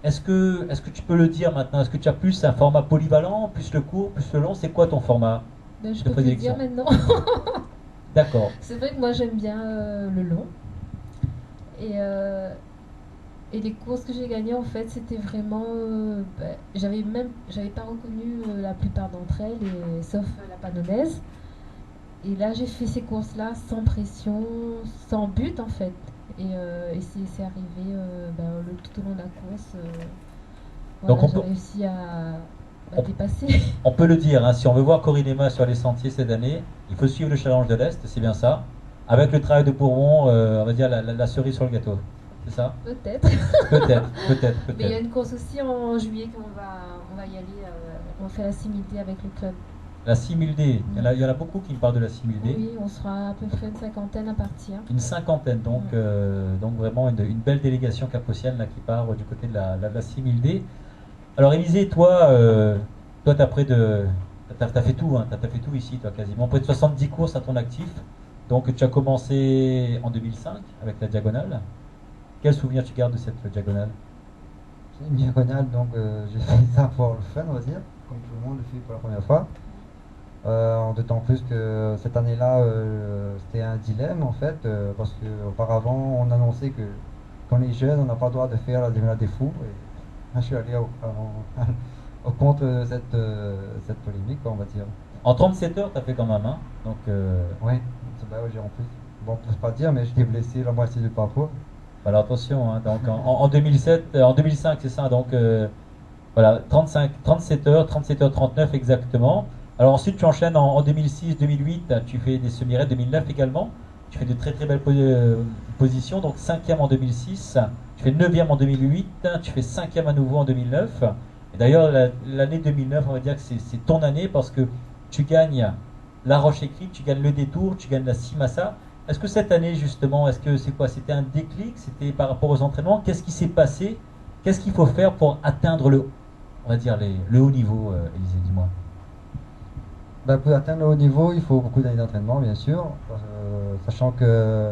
est-ce que tu peux le dire maintenant? Est-ce que tu as plus un format polyvalent, plus le court, plus le long? C'est quoi ton format Je de peux te le prédilection? dire maintenant. D'accord. C'est vrai que moi j'aime bien le long. Et les courses que j'ai gagnées en fait c'était vraiment... j'avais pas reconnu la plupart d'entre elles, sauf la Panonaise. Et là j'ai fait ces courses là sans pression, sans but en fait. Et c'est arrivé tout au long de la course. Donc j'ai réussi à dépasser. On peut le dire, hein, si on veut voir Corinne Emma sur les sentiers cette année, il faut suivre le Challenge de l'Est, c'est bien ça. Avec le travail de Bourbon, on va dire la cerise sur le gâteau. C'est ça? Peut-être. Peut-être. Mais il y a une course aussi en juillet qu'on va y aller. On va faire la similité avec le club. La 6000D, il y en a beaucoup qui me parlent de la 6000D. Oui, on sera à peu près une cinquantaine à partir. Une cinquantaine, donc vraiment une belle délégation capotienne là, qui part du côté de la 6000D. Alors Élisée, toi, t'as fait tout, hein, t'as fait tout ici, toi quasiment. Près de 70 courses à ton actif. Donc tu as commencé en 2005 avec la diagonale. Quel souvenir tu gardes de cette diagonale? C'est une diagonale, donc j'ai fait ça pour le fun, on va dire, comme tout le monde le fait pour la première fois. D'autant plus que cette année-là, c'était un dilemme en fait, parce qu'auparavant on annonçait que quand on est jeune, on n'a pas le droit de faire la diagonale des fous. Et je suis allé au contre cette polémique, on va dire. En 37 heures, tu as fait quand même, hein? Donc, Oui, j'ai en plus. Bon, on ne peut pas dire, mais j'étais blessé la moitié du parcours. Alors attention, hein, donc en 2005, c'est ça, donc voilà, 37 heures 39 exactement. Alors ensuite, tu enchaînes en 2006, 2008, tu fais des semi-raids, 2009 également. Tu fais de très très belles positions, donc 5e en 2006, tu fais 9e en 2008, tu fais 5e à nouveau en 2009. Et d'ailleurs, l'année 2009, on va dire que c'est ton année parce que tu gagnes la Roche Écrite, tu gagnes le Détour, tu gagnes la Simassa. Est-ce que cette année, justement, est-ce que c'est quoi? C'était un déclic? C'était par rapport aux entraînements? Qu'est-ce qui s'est passé? Qu'est-ce qu'il faut faire pour atteindre on va dire le haut niveau, Élisée, dis-moi? Pour atteindre le haut niveau, il faut beaucoup d'années d'entraînement, bien sûr. Sachant que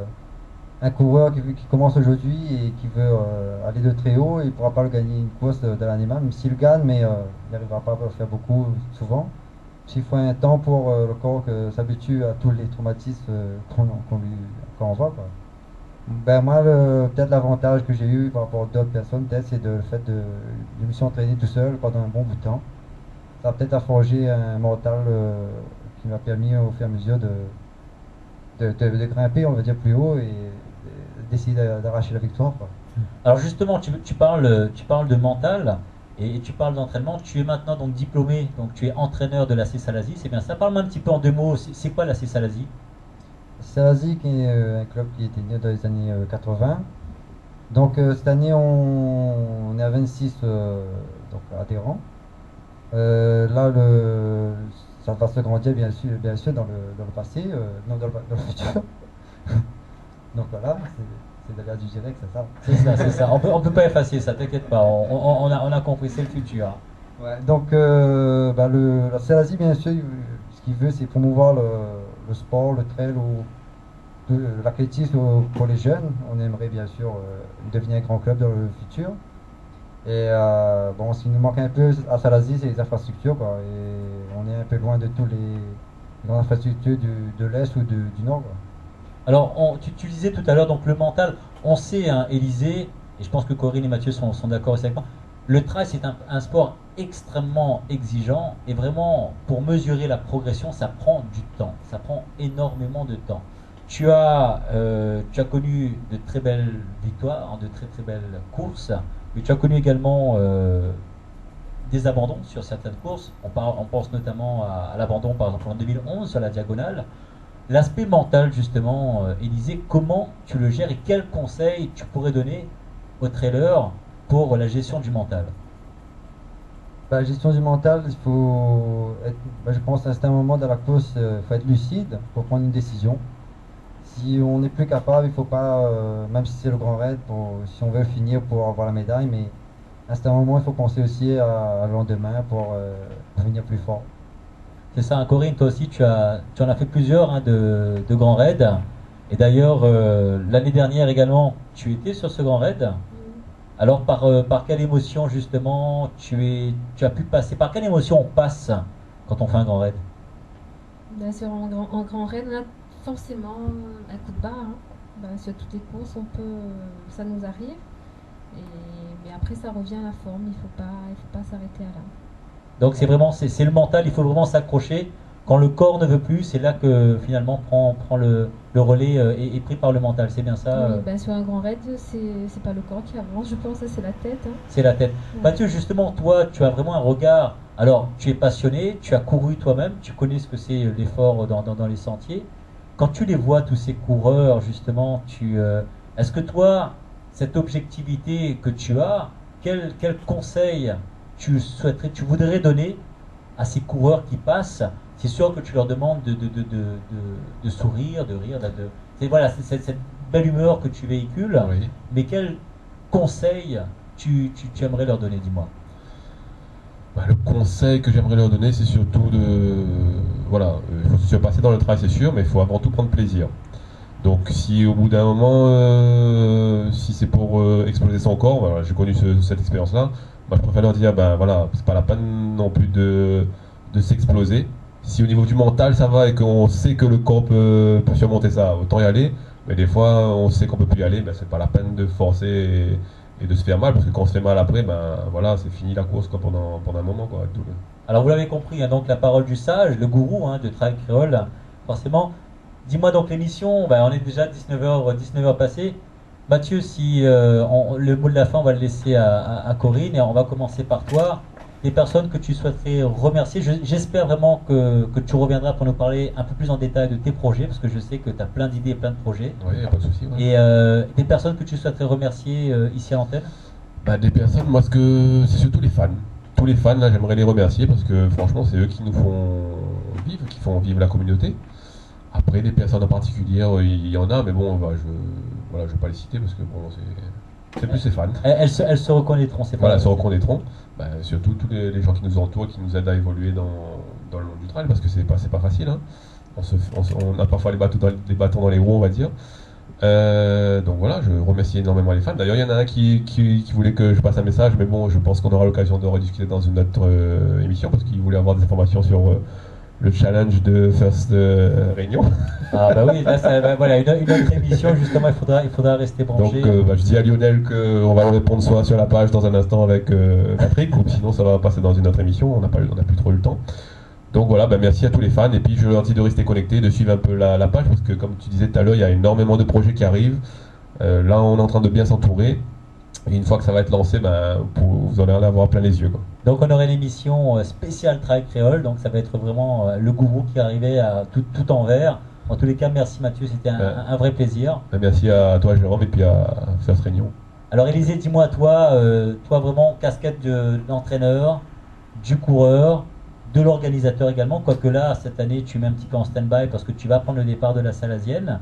un coureur qui commence aujourd'hui et qui veut aller de très haut, il ne pourra pas le gagner une course de l'année même. S'il le gagne, mais il n'arrivera pas à le faire beaucoup souvent. Il faut un temps pour le corps s'habitue à tous les traumatismes qu'on voit. Quoi. Moi, peut-être l'avantage que j'ai eu par rapport à d'autres personnes, c'est le fait de me suis entraîné tout seul pendant un bon bout de temps. Ça a peut-être forgé un mental qui m'a permis au fur et à mesure de grimper, on va dire, plus haut et d'essayer d'arracher la victoire. Quoi. Alors justement, tu parles de mental. Et tu parles d'entraînement, tu es maintenant donc diplômé, donc tu es entraîneur de l'AC Salazie, c'est bien ça. Parle-moi un petit peu en deux mots, c'est quoi l'AC Salazie? Salazie, qui est un club qui était né dans les années 80. Donc cette année, on est à 26 donc, adhérents. Là, ça va se grandir bien sûr dans le passé, non dans le futur. Donc voilà, c'est d'aller du direct, c'est ça. C'est ça. On peut pas effacer ça, t'inquiète pas. On a compris, c'est le futur. Ouais, donc la Salazie, bien sûr, ce qu'il veut, c'est promouvoir le sport, le trail ou l'athlétisme pour les jeunes. On aimerait bien sûr devenir un grand club dans le futur. Et ce qui nous manque un peu à Salazie, c'est les infrastructures, quoi. Et on est un peu loin de tous les infrastructures de l'Est ou du Nord, quoi. Alors, tu disais tout à l'heure, donc le mental, on sait, hein, Élisée, et je pense que Corinne et Mathieu sont d'accord aussi avec moi, le trail c'est un sport extrêmement exigeant, et vraiment, pour mesurer la progression, ça prend du temps, ça prend énormément de temps. Tu as connu de très belles victoires, de très très belles courses, mais tu as connu également des abandons sur certaines courses. On pense notamment à l'abandon, par exemple, en 2011 sur la diagonale. L'aspect mental, justement, Élisée, comment tu le gères et quels conseils tu pourrais donner aux trailers pour la gestion du mental? La gestion du mental, il faut être, je pense à un certain moment dans la course, il faut être lucide pour prendre une décision. Si on n'est plus capable, il ne faut pas, même si c'est le grand raid, si on veut finir pour avoir la médaille, mais à un certain moment, il faut penser aussi à le lendemain pour venir plus fort. C'est ça, hein, Corinne, toi aussi, tu en as fait plusieurs, hein, de grands raids. Et d'ailleurs, l'année dernière également, tu étais sur ce grand raid. Alors, par quelle émotion, justement, tu as pu passer? Par quelle émotion on passe quand on fait un grand raid? Bien sûr, en grand raid, on a forcément un coup de barre. Hein. Sur toutes les courses, ça nous arrive. Mais après, ça revient à la forme. Il faut pas s'arrêter à là. Donc c'est vraiment c'est le mental, il faut vraiment s'accrocher. Quand le corps ne veut plus, c'est là que finalement prend le relais et est pris par le mental, c'est bien ça? Oui, sur un grand raid, c'est pas le corps qui avance, je pense, c'est la tête. Hein. C'est la tête. Ouais. Mathieu, justement, toi, tu as vraiment un regard. Alors, tu es passionné, tu as couru toi-même, tu connais ce que c'est l'effort dans les sentiers. Quand tu les vois, tous ces coureurs, justement, est-ce que toi, cette objectivité que tu as, quel conseil tu voudrais donner à ces coureurs qui passent c'est sûr que tu leur demandes de sourire, de rire, voilà, c'est cette belle humeur que tu véhicules. Oui. Mais quel conseil tu aimerais leur donner, dis-moi? Bah, le conseil que j'aimerais leur donner, c'est surtout voilà, il faut se passer dans le travail, c'est sûr, mais il faut avant tout prendre plaisir. Donc si au bout d'un moment, si c'est pour exploser son corps, voilà, j'ai connu cette expérience-là, moi je préfère leur dire, ben voilà, c'est pas la peine non plus de s'exploser. Si au niveau du mental ça va et qu'on sait que le corps peut surmonter ça, autant y aller. Mais des fois, on sait qu'on peut plus y aller, ben c'est pas la peine de forcer et de se faire mal, parce que quand on se fait mal après, ben voilà, c'est fini la course quoi, pendant un moment quoi. Alors vous l'avez compris, hein, donc la parole du sage, le gourou de Travail Créole, forcément. Dis-moi donc l'émission, on est déjà 19h passé. Mathieu, si le mot de la fin, on va le laisser à Corinne et on va commencer par toi. Les personnes que tu souhaiterais remercier, j'espère vraiment que tu reviendras pour nous parler un peu plus en détail de tes projets, parce que je sais que tu as plein d'idées et plein de projets. Oui, il n'y a pas de souci. Ouais. Et des personnes que tu souhaiterais remercier ici à l'antenne? Des personnes, moi, c'est surtout les fans. Tous les fans, là, j'aimerais les remercier parce que franchement, c'est eux qui nous font vivre, qui font vivre la communauté. Après, des personnes en particulier, il y en a, mais bon, je vais pas les citer parce que bon, c'est plus les fans. Elles se reconnaîtront, c'est pas Voilà, elles se reconnaîtront. Surtout tous les gens qui nous entourent, qui nous aident à évoluer dans le monde du trail, parce que c'est pas facile. Hein. On a parfois des bâtons dans les roues, on va dire. Donc voilà, je remercie énormément les fans. D'ailleurs, il y en a un qui voulait que je passe un message, mais bon, je pense qu'on aura l'occasion de rediscuter dans une autre émission, parce qu'il voulait avoir des informations sur le challenge de First Réunion. Ah bah oui, là, voilà, une autre émission, justement, il faudra rester branché. Donc je dis à Lionel qu'on va le répondre soit sur la page dans un instant avec Patrick, ou sinon ça va passer dans une autre émission, on n'a plus trop le temps. Donc voilà, merci à tous les fans, et puis je leur dis de rester connectés, de suivre un peu la page, parce que comme tu disais tout à l'heure, il y a énormément de projets qui arrivent. Là, on est en train de bien s'entourer, et une fois que ça va être lancé, vous en allez en avoir plein les yeux, quoi. Donc on aurait une émission spéciale Travail Créole, donc ça va être vraiment le gourou qui arrivait à tout en vert. En tous les cas, merci Mathieu, c'était un vrai plaisir. Merci à toi Jérôme, et puis à First Réunion. Alors Élisée, dis-moi, toi vraiment casquette de l'entraîneur, du coureur, de l'organisateur également, quoique là, cette année, tu mets un petit peu en stand-by parce que tu vas prendre le départ de la Salasienne.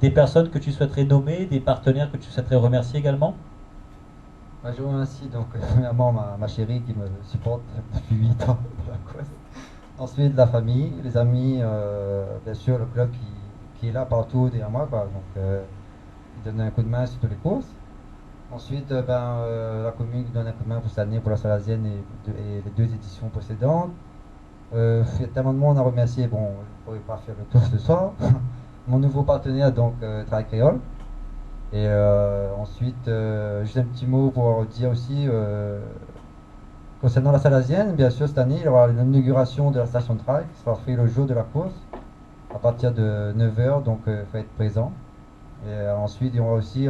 Des personnes que tu souhaiterais nommer, des partenaires que tu souhaiterais remercier également? Je remercie donc premièrement ma chérie qui me supporte depuis 8 ans pour la course. Ensuite la famille, les amis, bien sûr le club qui est là partout derrière moi, quoi. Donc il donne un coup de main sur toutes les courses. Ensuite la commune qui donne un coup de main pour cette année pour la Salasienne et les 2 éditions précédentes. Il y a tellement de monde à remercier, bon je ne pourrais pas faire le tour ce soir. Mon nouveau partenaire donc Travail Créole. Et ensuite, juste un petit mot pour dire aussi, concernant la Salasienne, bien sûr, cette année, il y aura l'inauguration de la station de trail qui sera faite le jour de la course, à partir de 9h, donc il faut être présent. Et ensuite, il y aura aussi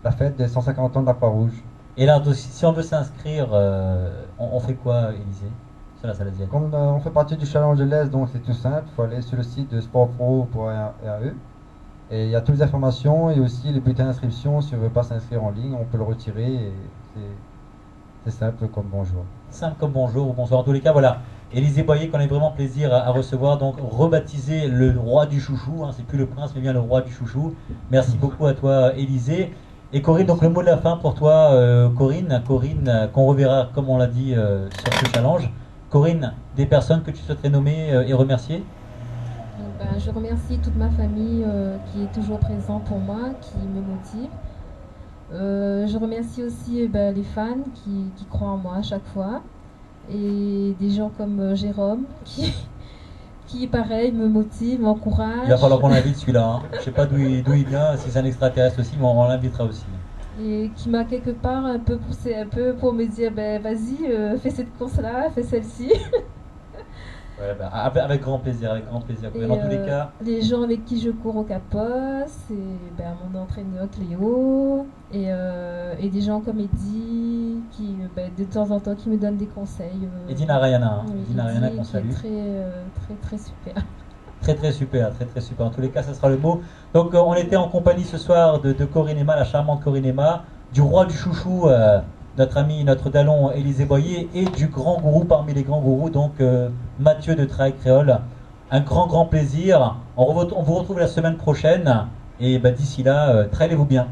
la fête des 150 ans de la Croix-Rouge. Et là, si on veut s'inscrire, on fait quoi, Élisée, sur la Salasienne? Comme on fait partie du Challenge de l'Est, donc c'est tout simple, il faut aller sur le site de sportpro.RE. Et il y a toutes les informations et aussi les bulletins d'inscription. Si on ne veut pas s'inscrire en ligne, on peut le retirer et c'est simple comme bonjour. Simple comme bonjour ou bonsoir. En tous les cas, voilà. Élisée Boyer, qu'on ait vraiment plaisir à recevoir, donc rebaptisé le roi du chouchou. C'est plus le prince, mais bien le roi du chouchou. Merci beaucoup à toi, Élisée. Et Corinne, donc le mot de la fin pour toi, Corinne, qu'on reverra, comme on l'a dit, sur ce challenge. Corinne, des personnes que tu souhaiterais nommer et remercier? Je remercie toute ma famille qui est toujours présente pour moi, qui me motive. Je remercie aussi les fans qui croient en moi à chaque fois. Et des gens comme Jérôme qui pareil, me motive, m'encourage. Il va falloir qu'on l'invite celui-là. Je ne sais pas d'où il vient, si c'est un extraterrestre aussi, mais on l'invitera aussi. Et qui m'a quelque part un peu poussé pour me dire vas-y, fais cette course-là, fais celle-ci. Ouais, avec grand plaisir, avec grand plaisir. Et dans tous les cas, les gens avec qui je cours au Capos, et mon entraîneur Cléo, et des gens comme Eddy, qui de temps en temps qui me donnent des conseils. Eddy Narayana, oui, Eddy Narayana qu'on salue. Très super. Très super, très super. En tous les cas, ça sera le mot. Donc on était en compagnie ce soir de Corinne Emma, la charmante Corinne Emma, du roi du chouchou notre ami, notre Dallon Élisée Boyer, et du grand gourou parmi les grands gourous, donc Mathieu de Trail Créole. Un grand plaisir. On vous retrouve la semaine prochaine, et d'ici là, trailez-vous bien.